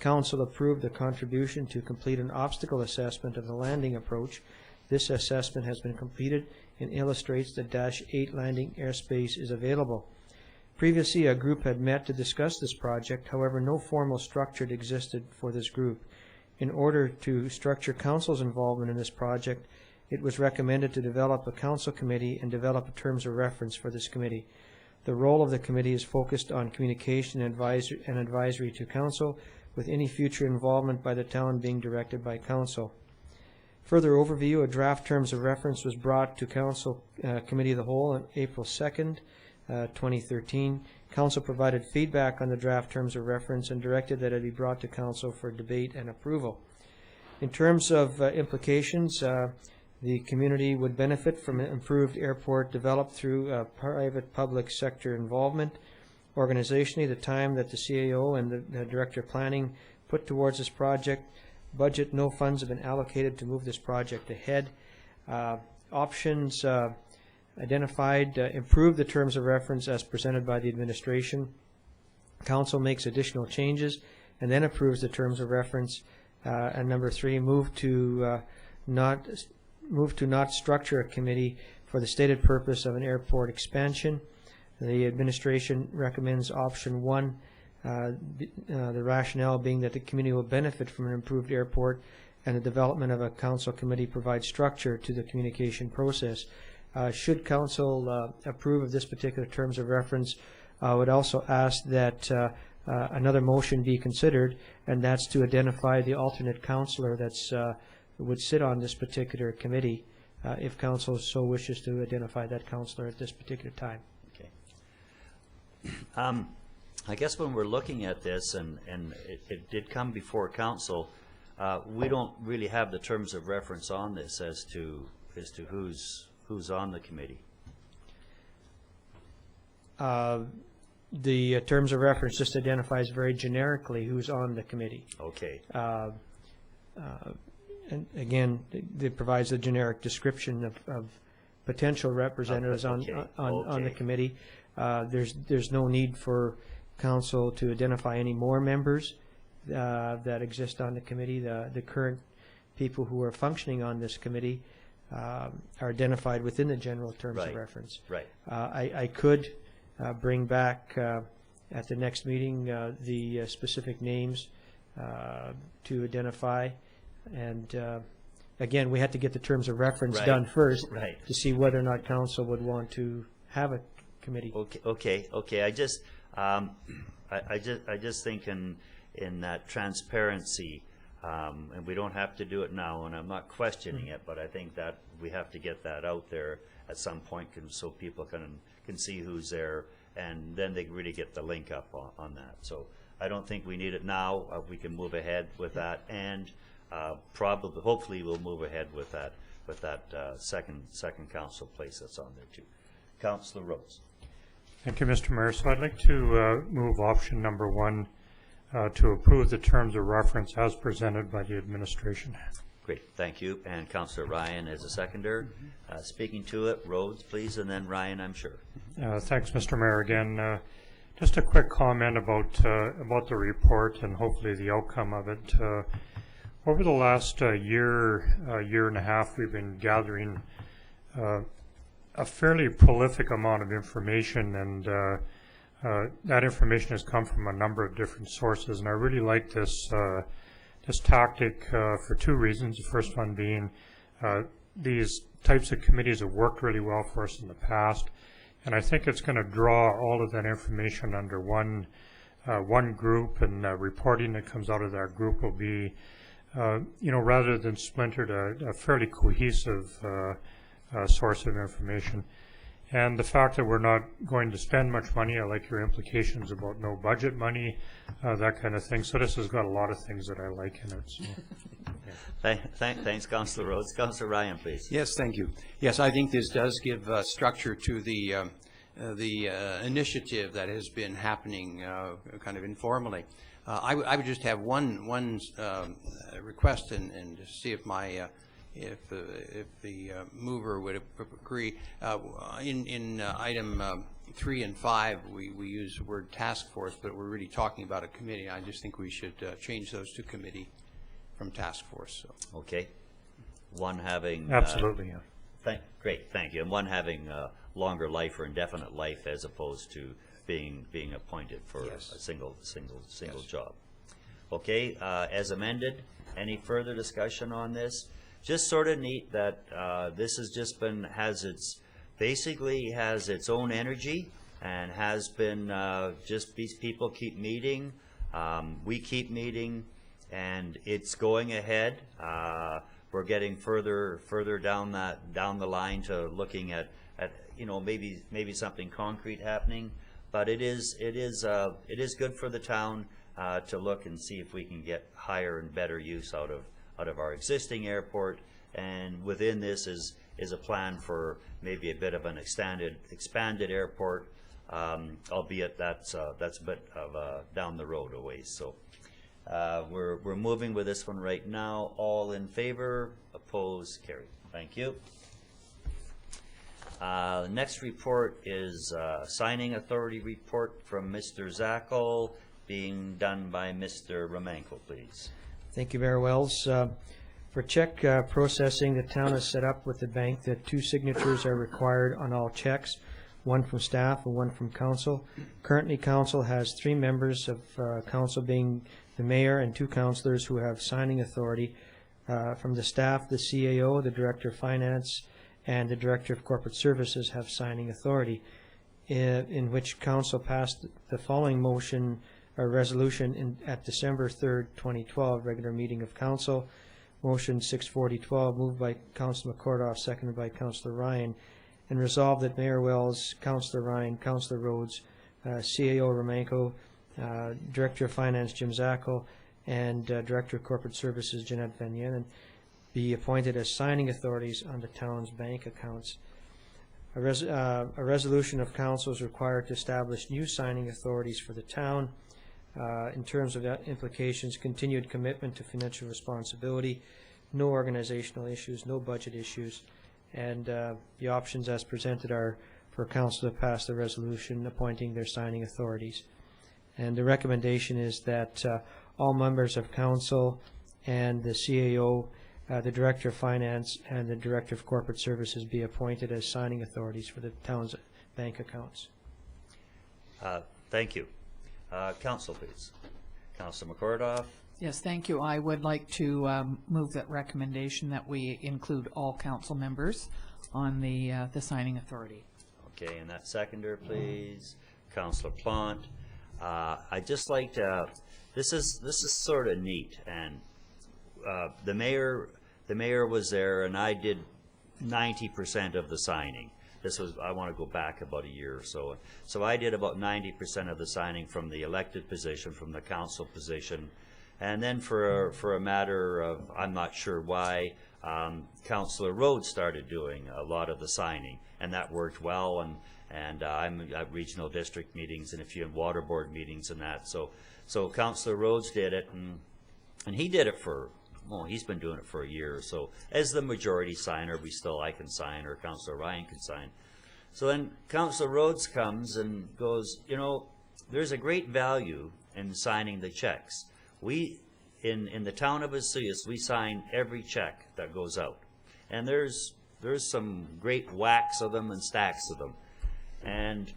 Speaker 10: Council approved the contribution to complete an obstacle assessment of the landing approach. This assessment has been completed and illustrates that Dash 8 landing airspace is available. Previously, a group had met to discuss this project. However, no formal structure existed for this group. In order to structure council's involvement in this project, it was recommended to develop a council committee and develop terms of reference for this committee. The role of the committee is focused on communication and advisory to council, with any future involvement by the town being directed by council. Further overview: a draft terms of reference was brought to Council Committee of the Whole on April 2nd, 2013. Council provided feedback on the draft terms of reference and directed that it be brought to Council for debate and approval. In terms of implications, the community would benefit from an improved airport developed through private-public sector involvement. Organizationally, the time that the CAO and the Director of Planning put towards this project budget, no funds have been allocated to move this project ahead. Options identified: improve the terms of reference as presented by the administration. Council makes additional changes and then approves the terms of reference. And number 3, move to not move to not structure a committee for the stated purpose of an airport expansion. The administration recommends option 1, the rationale being that the community will benefit from an improved airport and the development of a council committee provides structure to the communication process. Should council approve of this particular terms of reference, I would also ask that another motion be considered, and that's to identify the alternate councillor that's would sit on this particular committee, if council so wishes to identify that councillor at this particular time.
Speaker 1: Okay. I guess when we're looking at this, and it did come before council, we don't really have the terms of reference on this as to who's on the committee.
Speaker 10: The terms of reference just identifies very generically who's on the committee.
Speaker 1: Okay.
Speaker 10: And again, it provides a generic description of potential representatives on the committee. There's no need for council to identify any more members that exist on the committee. The current people who are functioning on this committee are identified within the general terms of reference.
Speaker 1: Right.
Speaker 10: I could bring back at the next meeting the specific names to identify, and again, we had to get the terms of reference done first to see whether or not council would want to have a committee.
Speaker 1: Okay. I just think in that transparency, and we don't have to do it now, and I'm not questioning it, but I think that we have to get that out there at some point so people can see who's there, and then they really get the link up on that. So I don't think we need it now. We can move ahead with that, and hopefully we'll move ahead with that second council place that's on there too. Councillor Rhodes.
Speaker 7: Thank you, Mr. Mayor. So I'd like to move option number 1 to approve the terms of reference as presented by the administration.
Speaker 1: Great, thank you. And Councillor Ryan as a seconder. Speaking to it, Rhodes, please, and then Ryan, I'm sure.
Speaker 7: Thanks, Mr. Mayor. Again, just a quick comment about the report and hopefully the outcome of it. Over the last year and a half, we've been gathering a fairly prolific amount of information, and that information has come from a number of different sources. And I really like this tactic for 2 reasons. The first one being these types of committees have worked really well for us in the past, and I think it's going to draw all of that information under one group, and reporting that comes out of that group will be, rather than splintered, a fairly cohesive source of information. And the fact that we're not going to spend much money, I like your implications about no budget money, that kind of thing. So this has got a lot of things that I like in it. So, yeah.
Speaker 1: Thanks, Councillor Rhodes. Councillor Ryan, please.
Speaker 4: Yes, thank you. Yes, I think this does give structure to the initiative that has been happening kind of informally. I would just have one request, and to see if my if the mover would agree. In item 3 and 5, we use the word task force, but we're really talking about a committee. I just think we should change those to committee from task force. So.
Speaker 1: Okay. One having
Speaker 7: absolutely, yeah.
Speaker 1: Great, thank you. And one having longer life or indefinite life, as opposed to being appointed for a single job. Okay. As amended. Any further discussion on this? Just sort of neat that this has just been basically has its own energy, and has been just these people keep meeting, we keep meeting, and it's going ahead. We're getting further down the line to looking at maybe something concrete happening, but it is good for the town to look and see if we can get higher and better use out of our existing airport, and within this is a plan for maybe a bit of an expanded airport, albeit that's a bit of down the road a ways. So we're moving with this one right now. All in favor, opposed, carried. Thank you. The next report is signing authority report from Mr. Zackel, being done by Mr. Romanko, please.
Speaker 10: Thank you, Mayor Wells. For check processing, the town has set up with the bank that 2 signatures are required on all checks, 1 from staff and 1 from council. Currently, council has 3 members of council, being the mayor and 2 councilors who have signing authority. From the staff, the CAO, the director of finance, and the director of corporate services have signing authority, in which council passed the following motion or resolution at December 3rd, 2012, regular meeting of council. Motion 64012, moved by Councillor McCordoff, seconded by Councillor Ryan, and resolved that Mayor Wells, Councillor Ryan, Councillor Rhodes, CAO Romanko, Director of Finance Jim Zackel, and Director of Corporate Services Jeanette Van Yenen be appointed as signing authorities on the town's bank accounts. A resolution of council is required to establish new signing authorities for the town. In terms of implications, continued commitment to financial responsibility, no organizational issues, no budget issues, and the options as presented are for council to pass the resolution appointing their signing authorities. And the recommendation is that all members of council and the CAO, the Director of Finance, and the Director of Corporate Services be appointed as signing authorities for the town's bank accounts.
Speaker 1: Thank you. Council, please. Councilor McCordoff.
Speaker 6: Yes, thank you. I would like to move that recommendation that we include all council members on the signing authority. Okay,
Speaker 1: and that seconder, please. Councilor Plant. I'd just like to, this is sort of neat, and the mayor was there, and I did 90% of the signing. This was, I want to go back about a year or so. So I did about 90% of the signing from the elected position, from the council position. And then for a matter of, I'm not sure why, Councillor Rhodes started doing a lot of the signing. And that worked well. And I'm at regional district meetings and a few water board meetings and that. So Councillor Rhodes did it. And he did it for, well, he's been doing it for a year or so. As the majority signer, I can sign, or Councillor Ryan can sign. So then Councillor Rhodes comes and goes, you know, there's a great value in signing the checks. We, in the town of Osoyoos, we sign every check that goes out. And there's some great whacks of them and stacks of them. And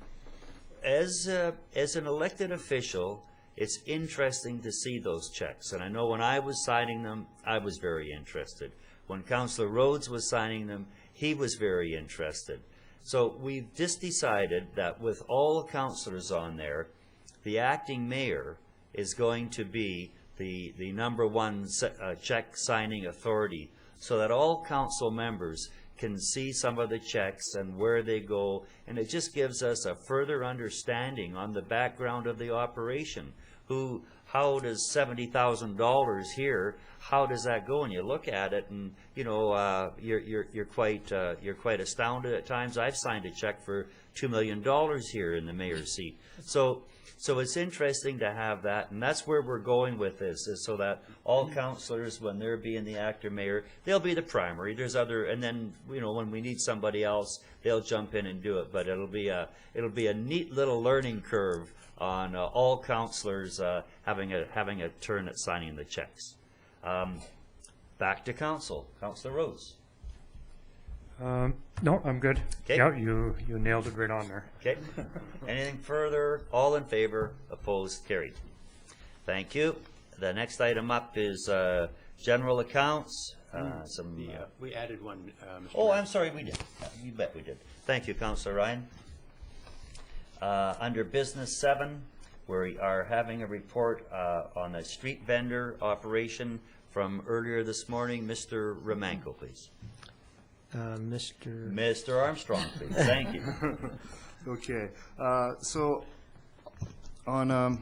Speaker 1: as an elected official, it's interesting to see those checks. And I know when I was signing them, I was very interested. When Councillor Rhodes was signing them, he was very interested. So we've just decided that with all the councillors on there, the acting mayor is going to be the #1 check signing authority, so that all council members can see some of the checks and where they go. And it just gives us a further understanding on the background of the operation. How does $70,000 here, how does that go? And you look at it, and you know, you're quite astounded at times. I've signed a check for $2 million here in the mayor's seat. So it's interesting to have that, and that's where we're going with this, is so that all councillors, when they're being the acting mayor, they'll be the primary. There's other, and then you know, when we need somebody else, they'll jump in and do it. But it'll be a neat little learning curve on all councillors having a turn at signing the checks. Back to council. Councillor Rhodes.
Speaker 7: No, I'm good.
Speaker 1: Okay.
Speaker 7: Yeah, you nailed it right on there.
Speaker 1: Okay. Anything further? All in favor? Opposed? Carried. Thank you. The next item up is general accounts.
Speaker 4: We added one, Mr.
Speaker 1: Oh,
Speaker 4: Mayor.
Speaker 1: I'm sorry, we did. You bet we did. Thank you, Councillor Ryan. Under Business 7, we are having a report on a street vendor operation from earlier this morning. Mr. Romanko, please. Mr. Armstrong, please. Thank you.
Speaker 9: Okay. So on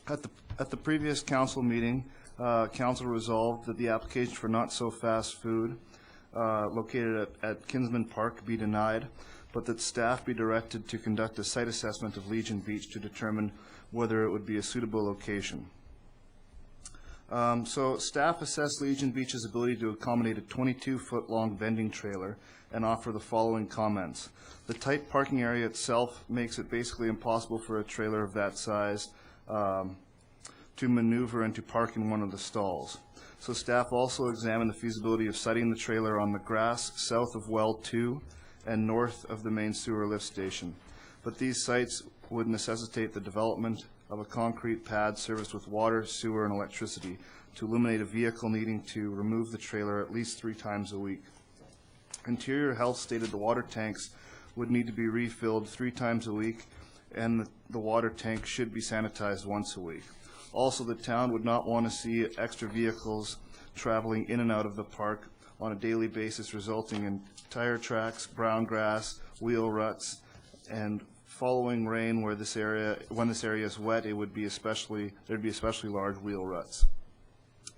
Speaker 9: at the previous council meeting, council resolved that the application for Not So Fast Food located at Kinsman Park be denied, but that staff be directed to conduct a site assessment of Legion Beach to determine whether it would be a suitable location. So staff assessed Legion Beach's ability to accommodate a 22-foot-long vending trailer and offer the following comments. The tight parking area itself makes it basically impossible for a trailer of that size to maneuver and to park in one of the stalls. So staff also examined the feasibility of siting the trailer on the grass south of Well 2 and north of the main sewer lift station. But these sites would necessitate the development of a concrete pad serviced with water, sewer, and electricity to eliminate a vehicle needing to remove the trailer at least 3 times a week. Interior Health stated the water tanks would need to be refilled 3 times a week, and the water tank should be sanitized once a week. Also, the town would not want to see extra vehicles traveling in and out of the park on a daily basis, resulting in tire tracks, brown grass, wheel ruts, and following rain when this area is wet, there'd be especially large wheel ruts.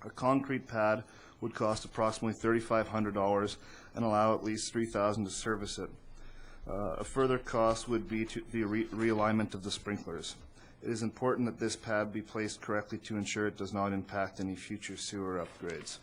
Speaker 9: A concrete pad would cost approximately $3,500 and allow at least $3,000 to service it. A further cost would be the realignment of the sprinklers. It is important that this pad be placed correctly to ensure it does not impact any future sewer upgrades.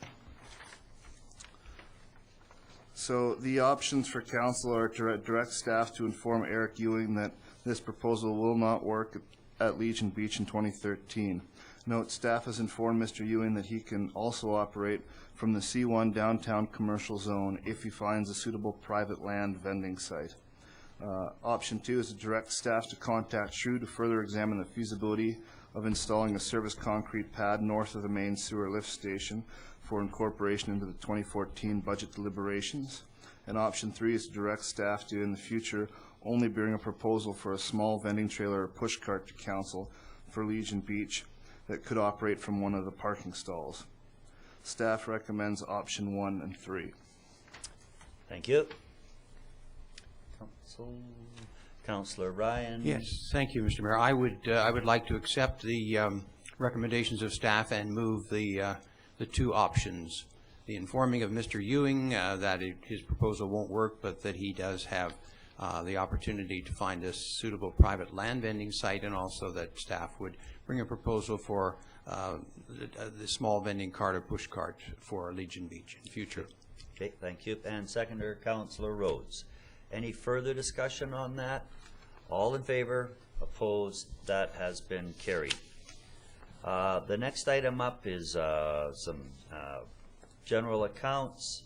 Speaker 9: So the options for council are to direct staff to inform Eric Ewing that this proposal will not work at Legion Beach in 2013. Note, staff has informed Mr. Ewing that he can also operate from the C1 downtown commercial zone if he finds a suitable private land vending site. Option 2 is to direct staff to contact Shrew to further examine the feasibility of installing a service concrete pad north of the main sewer lift station for incorporation into the 2014 budget deliberations. And option 3 is to direct staff to, in the future, only bring a proposal for a small vending trailer or push cart to council for Legion Beach that could operate from one of the parking stalls. Staff recommends option 1 and 3.
Speaker 1: Thank you. Councillor Ryan.
Speaker 4: Yes, thank you, Mr. Mayor. I would like to accept the recommendations of staff and move the 2 options. The informing of Mr. Ewing that his proposal won't work, but that he does have the opportunity to find a suitable private land vending site, and also that staff would bring a proposal for the small vending cart or push cart for Legion Beach in future.
Speaker 1: Okay, thank you. And seconder, Councillor Rhodes. Any further discussion on that? All in favor? Opposed? That has been carried. The next item up is some general accounts.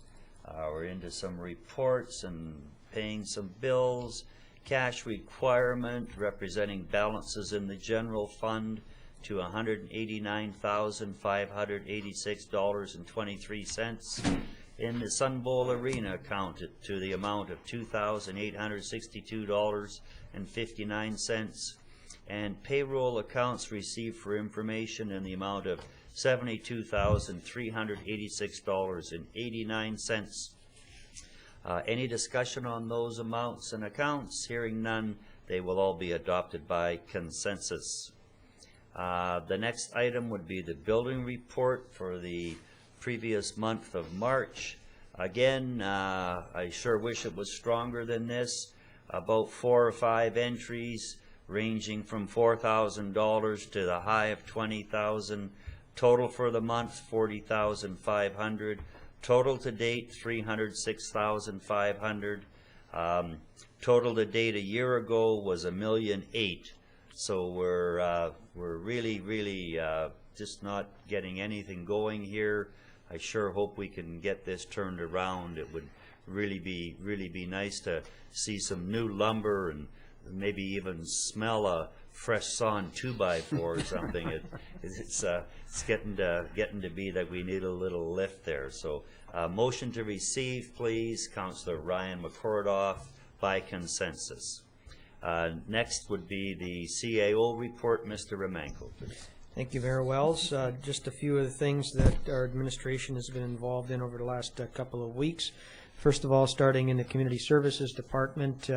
Speaker 1: We're into some reports and paying some bills. Cash requirement representing balances in the general fund to $189,586.23. In the Sun Bowl Arena account to the amount of $2,862.59, and payroll accounts received for information in the amount of $72,386.89. Any discussion on those amounts and accounts? Hearing none, they will all be adopted by consensus. The next item would be the building report for the previous month of March. Again, I sure wish it was stronger than this. About 4 or 5 entries ranging from $4,000 to the high of $20,000. Total for the month, $40,500. Total to date, $306,500. Total to date a year ago was $1,008,000. So we're really just not getting anything going here. I sure hope we can get this turned around. It would really be nice to see some new lumber and maybe even smell a fresh sawn 2x4 or something. It's getting to be that we need a little lift there. So motion to receive, please. Councillor Ryan McCordoff by consensus. Next would be the CAO report. Mr. Remanko, please.
Speaker 10: Thank you, Mayor Wells. Just a few of the things that our administration has been involved in over the last couple of weeks. First of all, starting in the Community Services Department,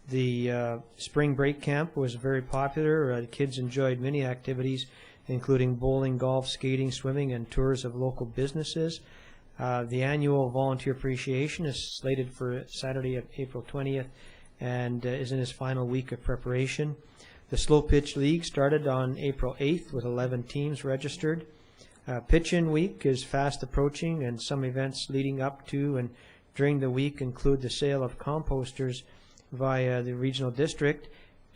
Speaker 10: the spring break camp was very popular. The kids enjoyed many activities, including bowling, golf, skating, swimming, and tours of local businesses. The annual Volunteer Appreciation is slated for Saturday, April 20th, and is in its final week of preparation. The Slow Pitch League started on April 8th with 11 teams registered. Pitch-In Week is fast approaching, and some events leading up to and during the week include the sale of composters via the regional district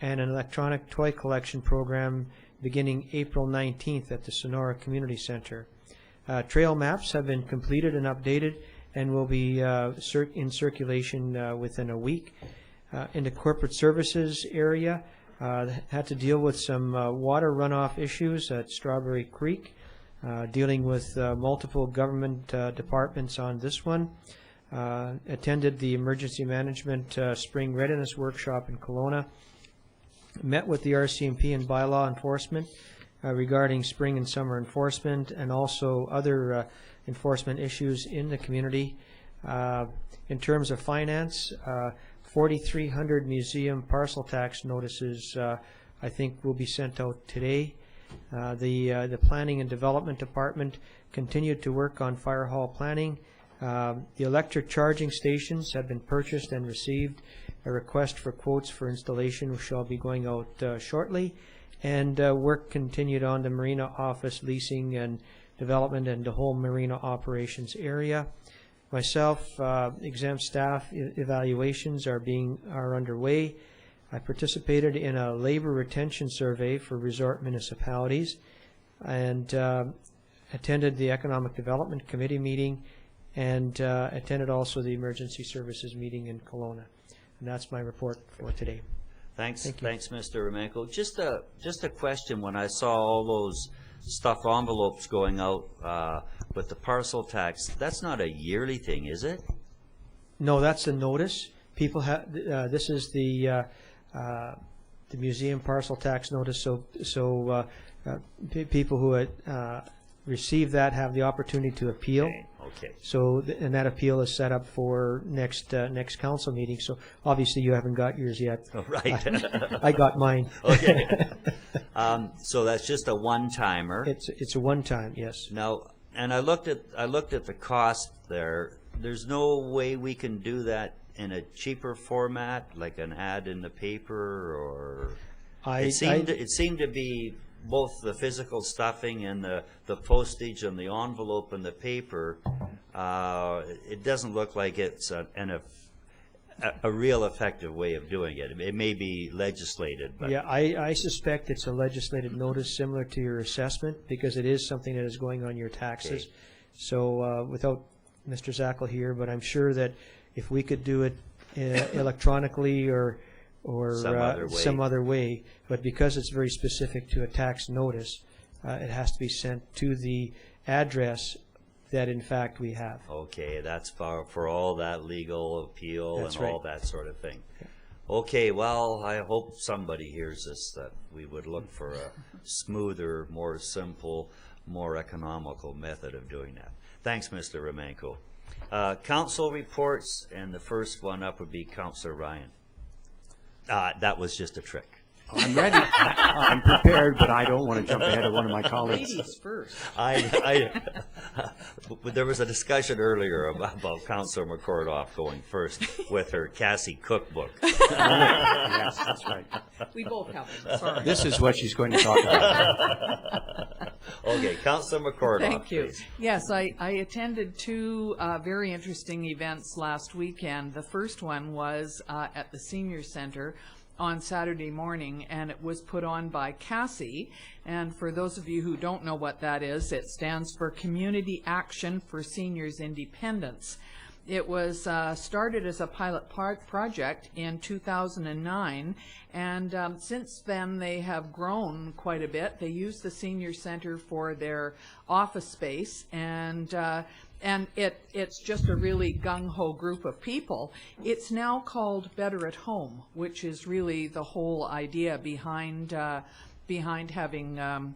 Speaker 10: and an electronic toy collection program beginning April 19th at the Sonora Community Center. Trail maps have been completed and updated and will be in circulation within a week. In the corporate services area, had to deal with some water runoff issues at Strawberry Creek, dealing with multiple government departments on this one. Attended the Emergency Management Spring Readiness Workshop in Kelowna. Met with the RCMP and bylaw enforcement regarding spring and summer enforcement and also other enforcement issues in the community. In terms of finance, 4,300 museum parcel tax notices I think will be sent out today. The Planning and Development Department continued to work on fire hall planning. The electric charging stations have been purchased and received. A request for quotes for installation shall be going out shortly. And work continued on the Marina office leasing and development and the whole Marina operations area. Myself, exempt staff evaluations are underway. I participated in a labor retention survey for resort municipalities and attended the Economic Development Committee meeting and attended also the Emergency Services meeting in Kelowna. And that's my report for today.
Speaker 1: Thanks, Mr. Romanko. Just a question. When I saw all those stuffed envelopes going out with the parcel tax, that's not a yearly thing, is it?
Speaker 10: No, that's a notice. People have. This is the museum parcel tax notice. So people who receive that have the opportunity to appeal.
Speaker 1: Okay.
Speaker 10: So and that appeal is set up for next council meeting. So obviously you haven't got yours yet.
Speaker 1: Oh, right.
Speaker 10: I got mine.
Speaker 1: Okay. So that's just a one-timer.
Speaker 10: It's a one-time, yes.
Speaker 1: Now, and I looked at the cost there. There's no way we can do that in a cheaper format, like an ad in the paper, or it seemed to be both the physical stuffing and the postage and the envelope and the paper. It doesn't look like it's a real effective way of doing it. It may be legislated, but
Speaker 10: yeah, I suspect it's a legislated notice similar to your assessment because it is something that is going on your taxes.
Speaker 1: Okay.
Speaker 10: So without Mr. Zackel here, but I'm sure that if we could do it electronically or some other way, but because it's very specific to a tax notice, it has to be sent to the address that in fact we have.
Speaker 1: Okay, that's for all that legal appeal.
Speaker 10: That's
Speaker 1: and all that sort of thing. Yeah. Okay, well, I hope somebody hears this, that we would look for a smoother, more simple, more economical method of doing that. Thanks, Mr. Romanko. Council reports, and the first one up would be Councillor Ryan. That was just a trick.
Speaker 4: I'm ready. I'm prepared, but I don't want to jump ahead of one of my colleagues.
Speaker 6: Ladies first.
Speaker 1: There was a discussion earlier about Councillor McCordoff going first with her Cassie cookbook.
Speaker 4: Yes, that's right.
Speaker 6: We both have them. Sorry.
Speaker 4: This is what she's going to talk about.
Speaker 1: Okay, Councillor McCordoff.
Speaker 6: Thank you.
Speaker 1: Please.
Speaker 6: Yes, I attended two very interesting events last weekend. The first one was at the Senior Center on Saturday morning, and it was put on by Cassie. And for those of you who don't know what that is, it stands for Community Action for Seniors Independence. It was started as a pilot project in 2009, and since then they have grown quite a bit. They use the Senior Center for their office space, and it's just a really gung-ho group of people. It's now called Better at Home, which is really the whole idea behind having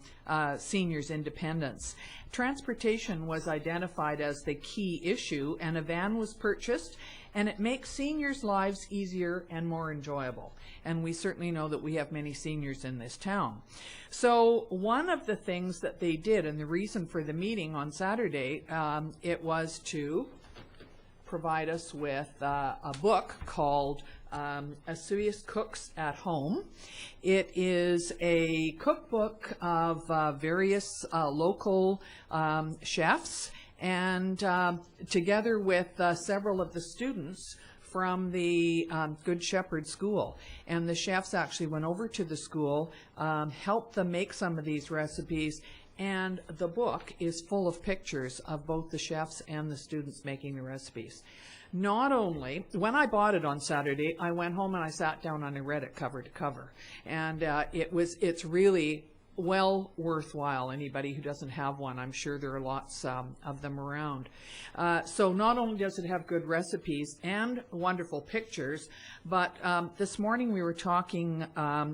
Speaker 6: seniors' independence. Transportation was identified as the key issue, and a van was purchased, and it makes seniors' lives easier and more enjoyable. And we certainly know that we have many seniors in this town. So one of the things that they did, and the reason for the meeting on Saturday, it was to provide us with a book called Osoyoos Cooks at Home. It is a cookbook of various local chefs, and together with several of the students from the Good Shepherd School. And the chefs actually went over to the school, helped them make some of these recipes, And the book is full of pictures of both the chefs and the students making the recipes. Not only, when I bought it on Saturday, I went home and I sat down and I read it cover to cover. And it's really well worthwhile. Anybody who doesn't have one, I'm sure there are lots of them around. So not only does it have good recipes and wonderful pictures, but this morning we were talking,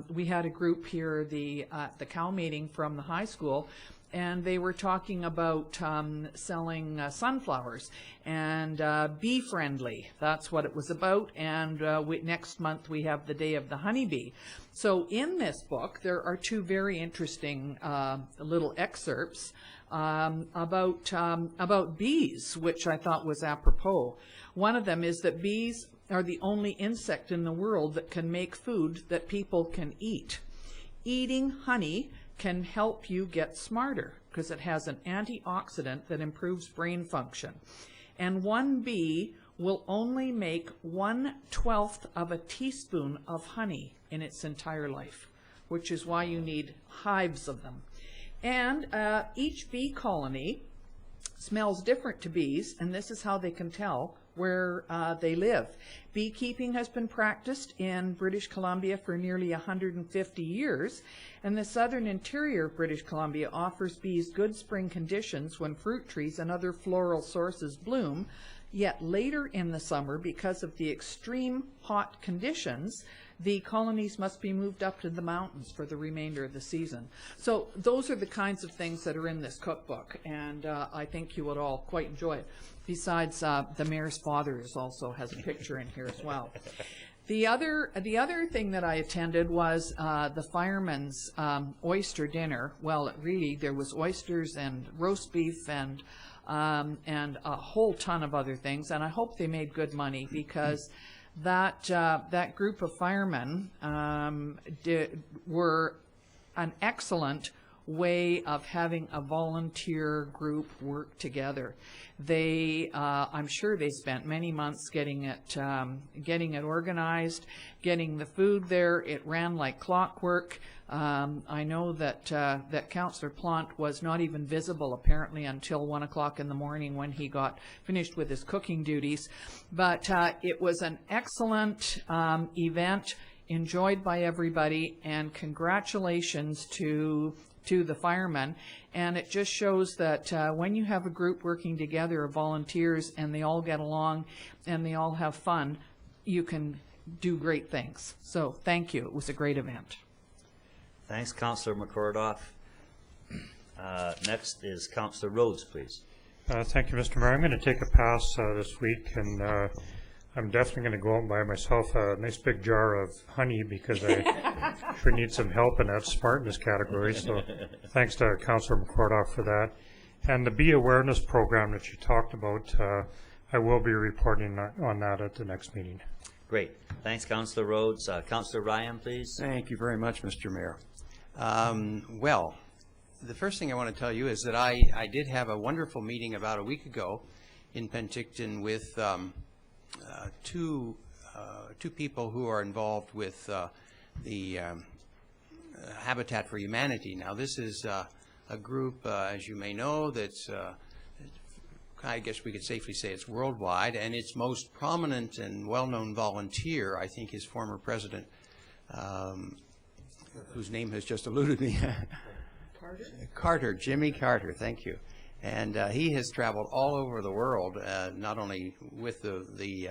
Speaker 6: we had a group here, the COW meeting from the high school, and they were talking about selling sunflowers and bee friendly. That's what it was about. And next month we have the Day of the Honeybee. So in this book there are two very interesting little excerpts about bees, which I thought was apropos. One of them is that bees are the only insect in the world that can make food that people can eat. Eating honey can help you get smarter because it has an antioxidant that improves brain function. And one bee will only make 1/12 of a teaspoon of honey in its entire life, which is why you need hives of them. And each bee colony smells different to bees, and this is how they can tell where they live. Beekeeping has been practiced in British Columbia for nearly 150 years, and the southern interior of British Columbia offers bees good spring conditions when fruit trees and other floral sources bloom, yet later in the summer, because of the extreme hot conditions, the colonies must be moved up to the mountains for the remainder of the season. So those are the kinds of things that are in this cookbook, and I think you would all quite enjoy it. Besides, the mayor's father also has a picture in here as well. The other thing that I attended was the firemen's oyster dinner. Well, really, there was oysters and roast beef and a whole ton of other things, and I hope they made good money because that group of firemen were an excellent way of having a volunteer group work together. They, I'm sure they spent many months getting it organized, getting the food there. It ran like clockwork. I know that that Councillor Plant was not even visible apparently until 1 o'clock in the morning when he got finished with his cooking duties. But it was an excellent event, enjoyed by everybody, and congratulations to the firemen. And it just shows that when you have a group working together of volunteers and they all get along and they all have fun, you can do great things. So thank you. It was a great event.
Speaker 1: Thanks, Councillor McCordoff. Next is Councillor Rhodes, please.
Speaker 7: Thank you, Mr. Mayor. I'm going to take a pass this week, and I'm definitely going to go out and buy myself a nice big jar of honey because I sure need some help in that smartness category. So thanks to Councillor McCordoff for that. And the bee awareness program that you talked about, I will be reporting on that at the next meeting.
Speaker 1: Great. Thanks, Councillor Rhodes. Councillor Ryan, please.
Speaker 4: Thank you very much, Mr. Mayor. Well, the first thing I want to tell you is that I did have a wonderful meeting about a week ago in Penticton with two people who are involved with the Habitat for Humanity. Now, this is a group, as you may know, that's I guess we could safely say it's worldwide, and its most prominent and well-known volunteer, I think, is former president, whose name has just eluded me. Carter, Jimmy Carter, thank you. And he has traveled all over the world, not only with the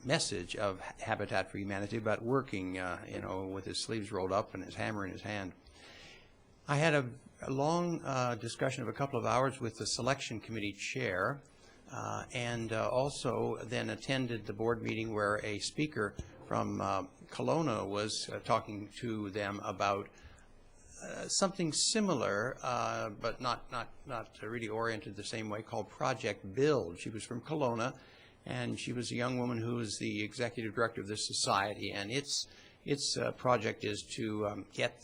Speaker 4: message of Habitat for Humanity, but working, you know, with his sleeves rolled up and his hammer in his hand. I had a long discussion of a couple of hours with the selection committee chair, and also then attended the board meeting where a speaker from Kelowna was talking to them about something similar, but not really oriented the same way, called Project Build. She was from Kelowna, and she was a young woman who is the executive director of this society, and its project is to get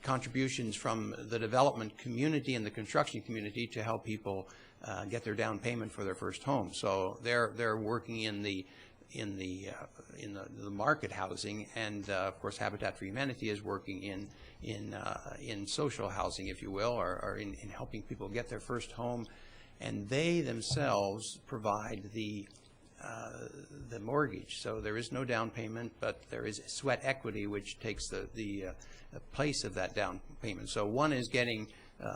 Speaker 4: contributions from the development community and the construction community to help people get their down payment for their first home. So they're working in the market housing, and of course Habitat for Humanity is working in social housing, if you will, or in helping people get their first home, and they themselves provide the mortgage. So there is no down payment, but there is sweat equity, which takes the place of that down payment. So one is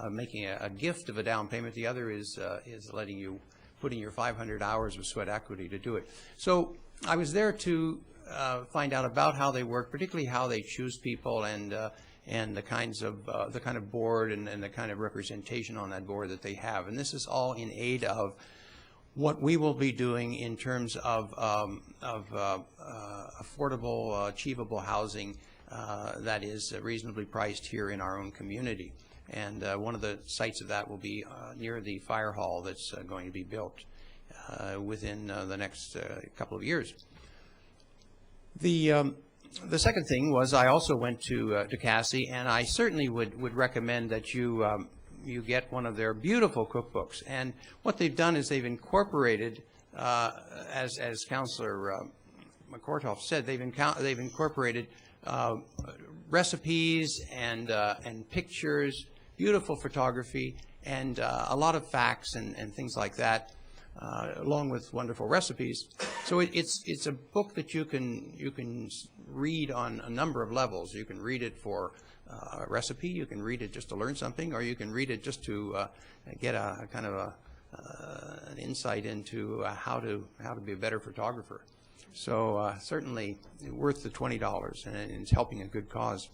Speaker 4: making a gift of a down payment. The other is putting your 500 hours of sweat equity to do it. So I was there to find out about how they work, particularly how they choose people, and the kind of board and the kind of representation on that board that they have. And this is all in aid of what we will be doing in terms of affordable, achievable housing that is reasonably priced here in our own community. And one of the sites of that will be near the fire hall that's going to be built within the next couple of years. The second thing was I also went to Cassie, and I certainly would recommend that you get one of their beautiful cookbooks. And what they've done is they've incorporated, as Councillor McCortoff said, they've incorporated recipes and pictures, beautiful photography, and a lot of facts and things like that, along with wonderful recipes. So it's a book that you can read on a number of levels. You can read it for a recipe, you can read it just to learn something, or you can read it just to get a kind of an insight into how to be a better photographer. So certainly worth the $20, and it's helping a good cause.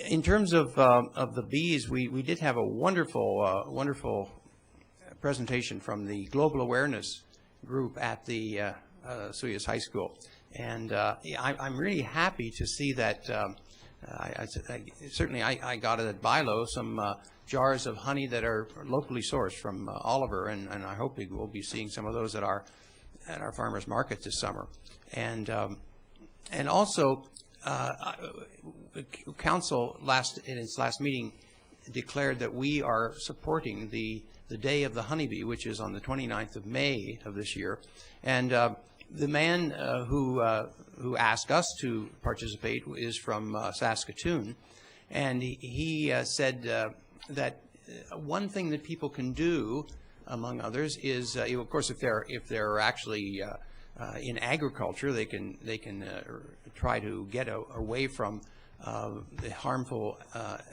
Speaker 4: In terms of the bees, we did have a wonderful presentation from the Global Awareness group at the Osoyoos High School, and I'm really happy to see that. Certainly I got it at Bylaw, some jars of honey that are locally sourced from Oliver, and I hope we will be seeing some of those at our farmers market this summer. And also Council in its last meeting declared that we are supporting the Day of the Honeybee, which is on the 29th of May of this year. And the man who asked us to participate is from Saskatoon, and he said that one thing that people can do, among others, is of course if they're actually in agriculture, they can try to get away from the harmful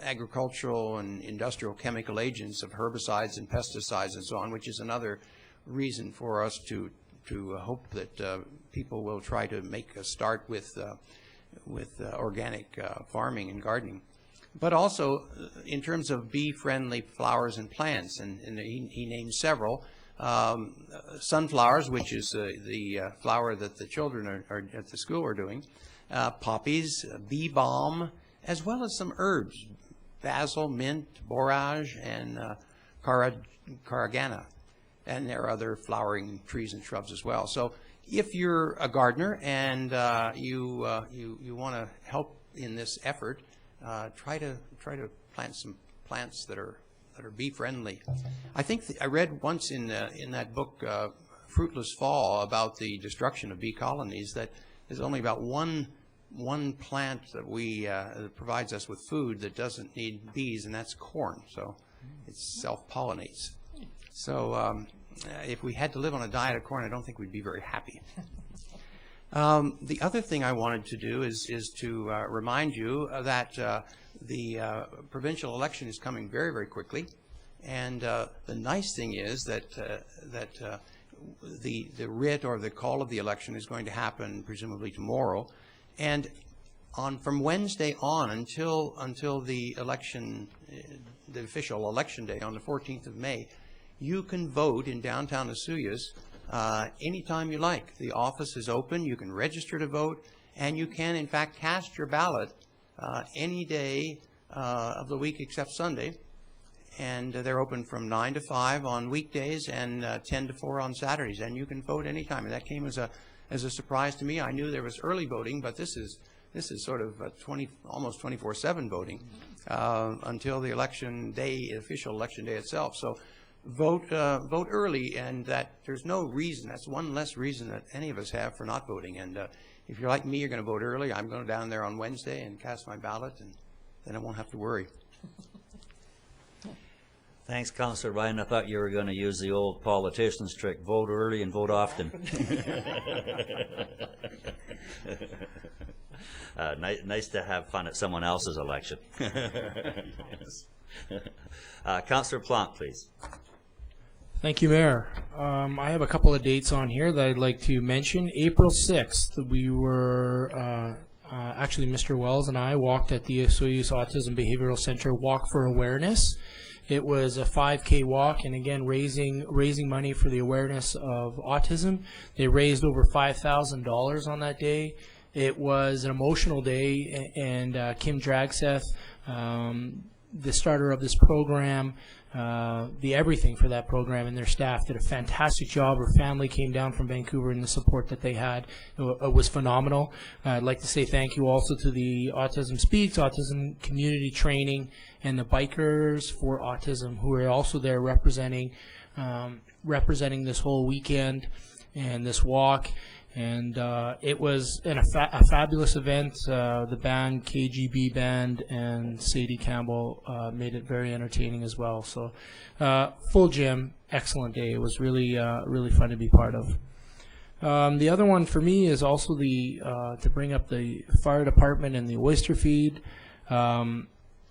Speaker 4: agricultural and industrial chemical agents of herbicides and pesticides and so on, which is another reason for us to hope that people will try to make a start with organic farming and gardening. But also in terms of bee-friendly flowers and plants, and he named several. Sunflowers, which is the flower that the children are at the school are doing, poppies, bee balm, as well as some herbs, basil, mint, borage, and caragana. And there are other flowering trees and shrubs as well. So if you're a gardener and you want to help in this effort, try to plant some plants that are bee friendly. I think I read once in that book Fruitless Fall about the destruction of bee colonies that there's only about one plant that provides us with food that doesn't need bees, and that's corn. So it self-pollinates. So if we had to live on a diet of corn, I don't think we'd be very happy. The other thing I wanted to do is to remind you that the provincial election is coming very, very quickly, and the nice thing is that the writ or the call of the election is going to happen presumably tomorrow, and from Wednesday on until the election, the official election day on the 14th of May, you can vote in downtown Osoyoos anytime you like. The office is open. You can register to vote, and you can, in fact, cast your ballot any day of the week except Sunday. And they're open from 9 to 5 on weekdays and 10 to 4 on Saturdays. And you can vote anytime. And that came as a surprise to me. I knew there was early voting, but this is sort of almost 24/7 voting until the election day, official election day itself. So vote early, and that there's no reason. That's one less reason that any of us have for not voting. And if you're like me, you're going to vote early. I'm going down there on Wednesday and cast my ballot, and then I won't have to worry.
Speaker 1: Thanks, Councillor Ryan. I thought you were going to use the old politician's trick, vote early and vote often. Nice to have fun at someone else's election. Councillor Plante, please.
Speaker 2: Thank you, Mayor. I have a couple of dates on here that I'd like to mention. April 6th, we were, actually Mr. Wells and I walked at the Osoyoos Autism Behavioral Center Walk for Awareness. It was a 5K walk, and again, raising money for the awareness of autism. They raised over $5,000 on that day. It was an emotional day, and Kim Dragseth, the starter of this program, the everything for that program, and their staff did a fantastic job. Her family came down from Vancouver, and the support that they had was phenomenal. I'd like to say thank you also to the Autism Speaks, Autism Community Training, and the Bikers for Autism, who are also there representing this whole weekend and this walk. And it was a fabulous event. The band, KGB Band, and Sadie Campbell made it very entertaining as well. So full gym, excellent day. It was really really fun to be part of. The other one for me is also to bring up the fire department and the oyster feed.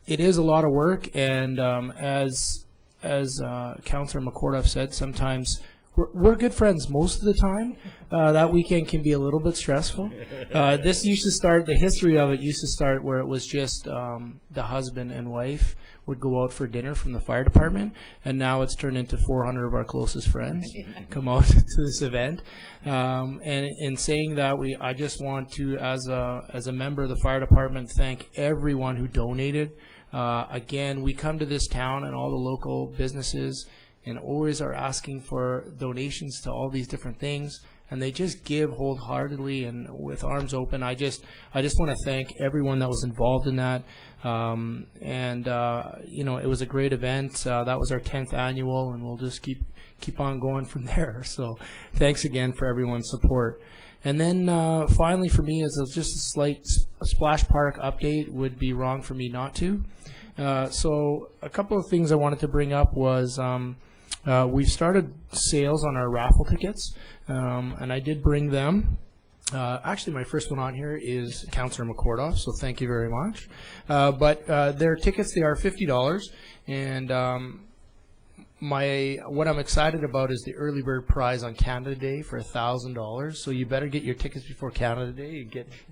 Speaker 2: It is a lot of work, and as Councillor McCorduff said, sometimes we're good friends most of the time. That weekend can be a little bit stressful. The history of it used to start where it was just the husband and wife would go out for dinner from the fire department, and now it's turned into 400 of our closest friends come out to this event. And in saying that, I just want to, as a member of the fire department, thank everyone who donated. Again, we come to this town and all the local businesses and always are asking for donations to all these different things, and they just give wholeheartedly and with arms open. I just want to thank everyone that was involved in that, it was a great event. That was our 10th annual, and we'll just keep on going from there. So thanks again for everyone's support. And then finally for me is just a slight splash park update. Would be wrong for me not to. So a couple of things I wanted to bring up was we've started sales on our raffle tickets, and I did bring them. Actually, my first one on here is Councillor McCorduff, so thank you very much. But their tickets, they are $50, and what I'm excited about is the early bird prize on Canada Day for $1,000. So you better get your tickets before Canada Day. You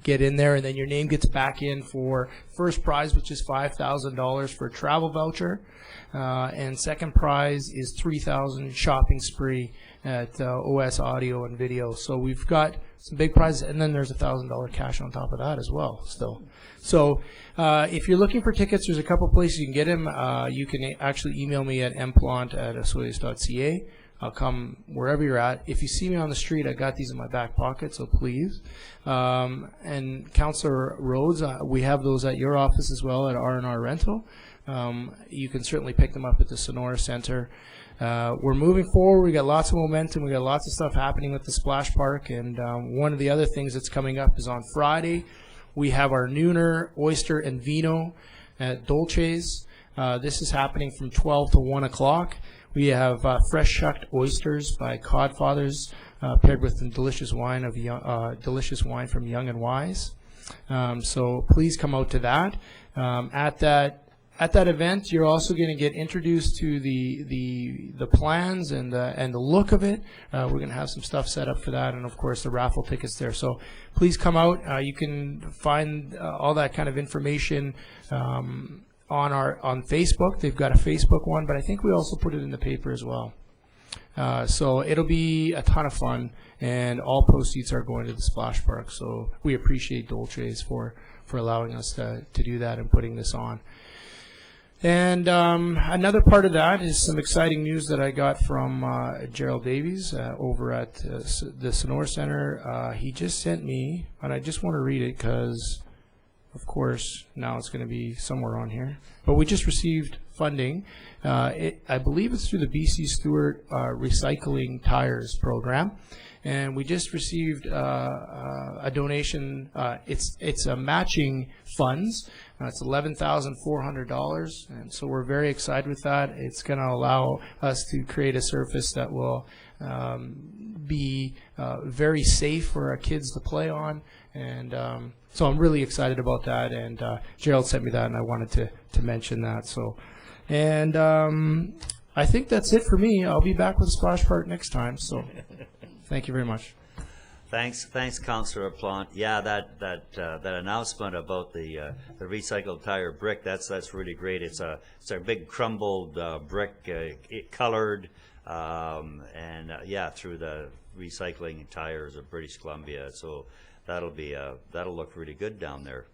Speaker 2: get in there, and then your name gets back in for first prize, which is $5,000 for a travel voucher, and second prize is $3,000 shopping spree at OS Audio and Video. So we've got some big prizes, and then there's $1,000 cash on top of that as well still. So if you're looking for tickets, there's a couple places you can get them. You can actually email me at mplant@osoyoos.ca. I'll come wherever you're at. If you see me on the street, I got these in my back pocket, so please. And Councillor Rhodes, we have those at your office as well at R&R Rental. You can certainly pick them up at the Sonora Center. We're moving forward. We got lots of momentum. We got lots of stuff happening with the Splash Park. And one of the other things that's coming up is on Friday, we have our Nooner Oyster and Vino at Dolce's. This is happening from 12 to 1 o'clock. We have fresh shucked oysters by Codfathers, paired with some delicious wine from Young and Wise. So please come out to that. At that event, you're also going to get introduced to the plans and the look of it. We're going to have some stuff set up for that, and of course the raffle tickets there. So please come out. You can find all that kind of information on Facebook. They've got a Facebook one, but I think we also put it in the paper as well. So it'll be a ton of fun, and all proceeds are going to the Splash Park. So we appreciate Dolce's for allowing us to do that and putting this on. And another part of that is some exciting news that I got from Gerald Davies over at the Sonora Center. He just sent me, and I just want to read it because, of course, now it's going to be somewhere on here. But we just received funding. I believe it's through the BC Stewart Recycling Tires program. And we just received a donation. It's a matching funds. It's $11,400, and so we're very excited with that. It's going to allow us to create a surface that will be very safe for our kids to play on, and so I'm really excited about that. And Gerald sent me that, and I wanted to mention that. So, and I think that's it for me. I'll be back with the splash park next time. So. Thank you very much.
Speaker 1: Thanks, Councillor Plante. Yeah, that announcement about the recycled tire brick, that's really great. It's a big crumbled brick, colored, and yeah, through the recycling tires of British Columbia. So that'll look really good down there.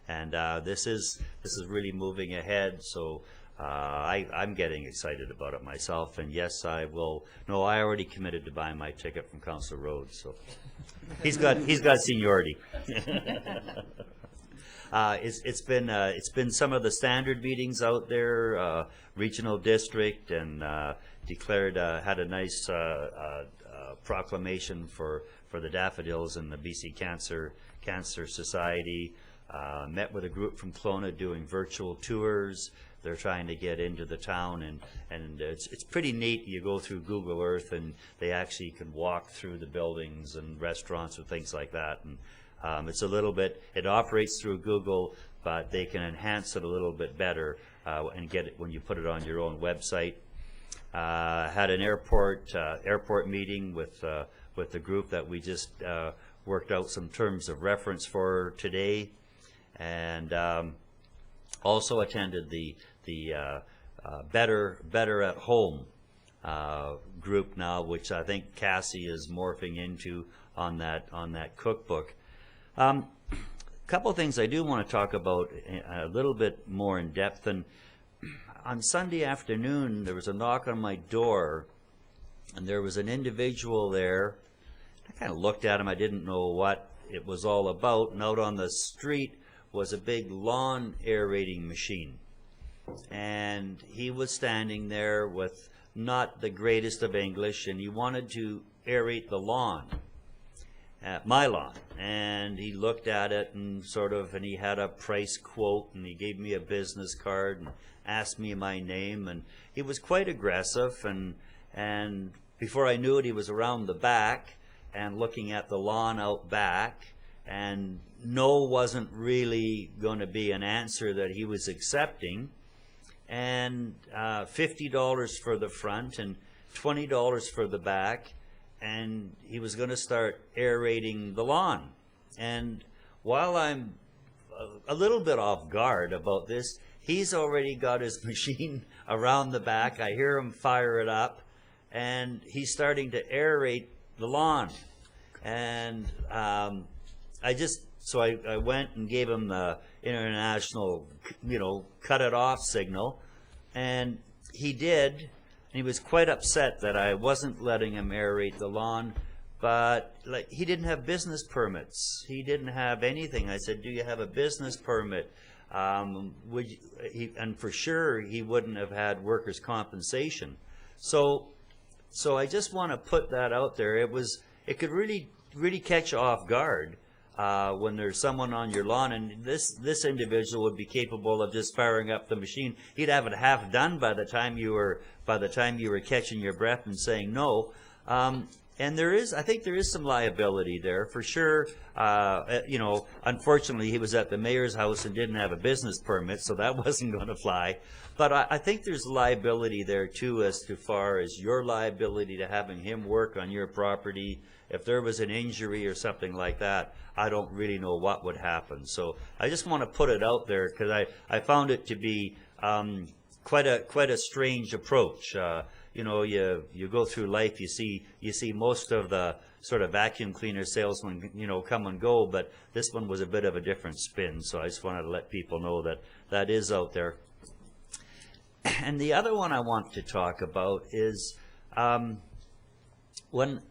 Speaker 1: And this is really moving ahead. So. I'm getting excited about it myself, and yes, I will. No, I already committed to buying my ticket from Councillor Rhodes, so he's got seniority. It's been some of the standard meetings out there, regional district, and declared had a nice proclamation for the daffodils and the BC Cancer Society. Met with a group from Kelowna doing virtual tours. They're trying to get into the town, and it's pretty neat. You go through Google Earth, and they actually can walk through the buildings and restaurants and things like that. And it's a little bit, it operates through Google, but they can enhance it a little bit better and get it when you put it on your own website. Had an airport meeting with the group that we just worked out some terms of reference for today, and also attended the Better at Home group now, which I think Cassie is morphing into on that cookbook. Couple of things I do want to talk about a little bit more in depth. And on Sunday afternoon, there was a knock on my door, and there was an individual there. I kind of looked at him. I didn't know what it was all about. And out on the street was a big lawn aerating machine. And he was standing there with not the greatest of English, and he wanted to aerate the lawn, my lawn. And he looked at it and and he had a price quote, and he gave me a business card and asked me my name, and he was quite aggressive, and before I knew it, he was around the back and looking at the lawn out back, and no wasn't really going to be an answer that he was accepting. And $50 for the front and $20 for the back, and he was going to start aerating the lawn. And while I'm a little bit off guard about this, he's already got his machine around the back. I hear him fire it up, and he's starting to aerate the lawn. And So I went and gave him the international, cut it off signal, and he did, and he was quite upset that I wasn't letting him aerate the lawn, but he didn't have business permits. He didn't have anything. I said, do you have a business permit? And for sure he wouldn't have had workers' compensation. So I just want to put that out there. It could really catch you off guard. When there's someone on your lawn, and this individual would be capable of just firing up the machine. He'd have it half done by the time you were catching your breath and saying no. And I think there is some liability there for sure. Unfortunately, he was at the mayor's house and didn't have a business permit, so that wasn't going to fly. But I think there's liability there too, as far as your liability to having him work on your property. If there was an injury or something like that, I don't really know what would happen. So I just want to put it out there, because I found it to be quite a strange approach. You go through life, you see most of the sort of vacuum cleaner salesmen, come and go, but this one was a bit of a different spin. So I just wanted to let people know that is out there. And the other one I want to talk about is when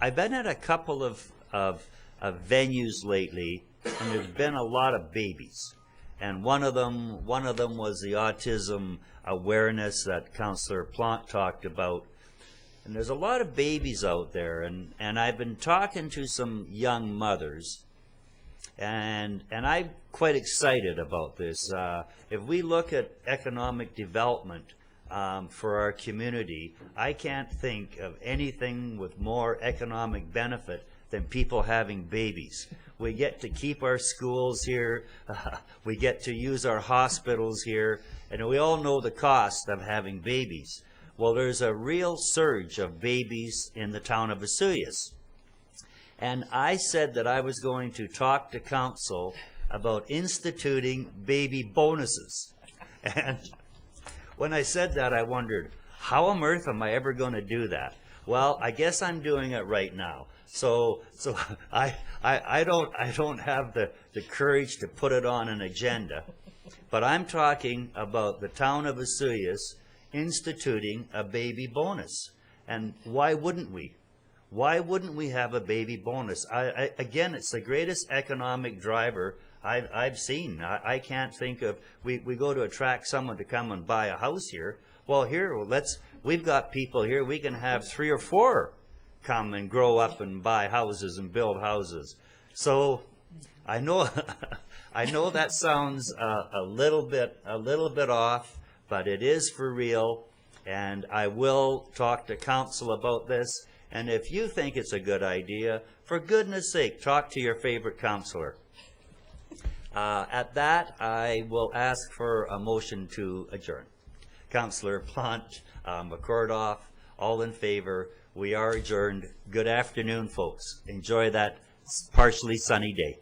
Speaker 1: I've been at a couple of venues lately, and there's been a lot of babies. And one of them was the autism awareness that Councillor Plant talked about. And there's a lot of babies out there, and I've been talking to some young mothers, and I'm quite excited about this. If we look at economic development for our community, I can't think of anything with more economic benefit than people having babies. We get to keep our schools here, we get to use our hospitals here, and we all know the cost of having babies. Well, there's a real surge of babies in the town of Osoyoos. And I said that I was going to talk to council about instituting baby bonuses. And when I said that, I wondered, how on earth am I ever going to do that? Well, I guess I'm doing it right now. So I don't have the courage to put it on an agenda, but I'm talking about the town of Osoyoos instituting a baby bonus. And why wouldn't we? Why wouldn't we have a baby bonus? Again, it's the greatest economic driver I've seen. I can't think of, we go to attract someone to come and buy a house here. Well, we've got people here, we can have 3 or 4 come and grow up and buy houses and build houses. So I know I know that sounds a little bit off, but it is for real, and I will talk to council about this. And if you think it's a good idea, for goodness sake, talk to your favorite councillor. At that, I will ask for a motion to adjourn. Councillor Plant, McCordoff, all in favor. We are adjourned. Good afternoon, folks. Enjoy that partially sunny day.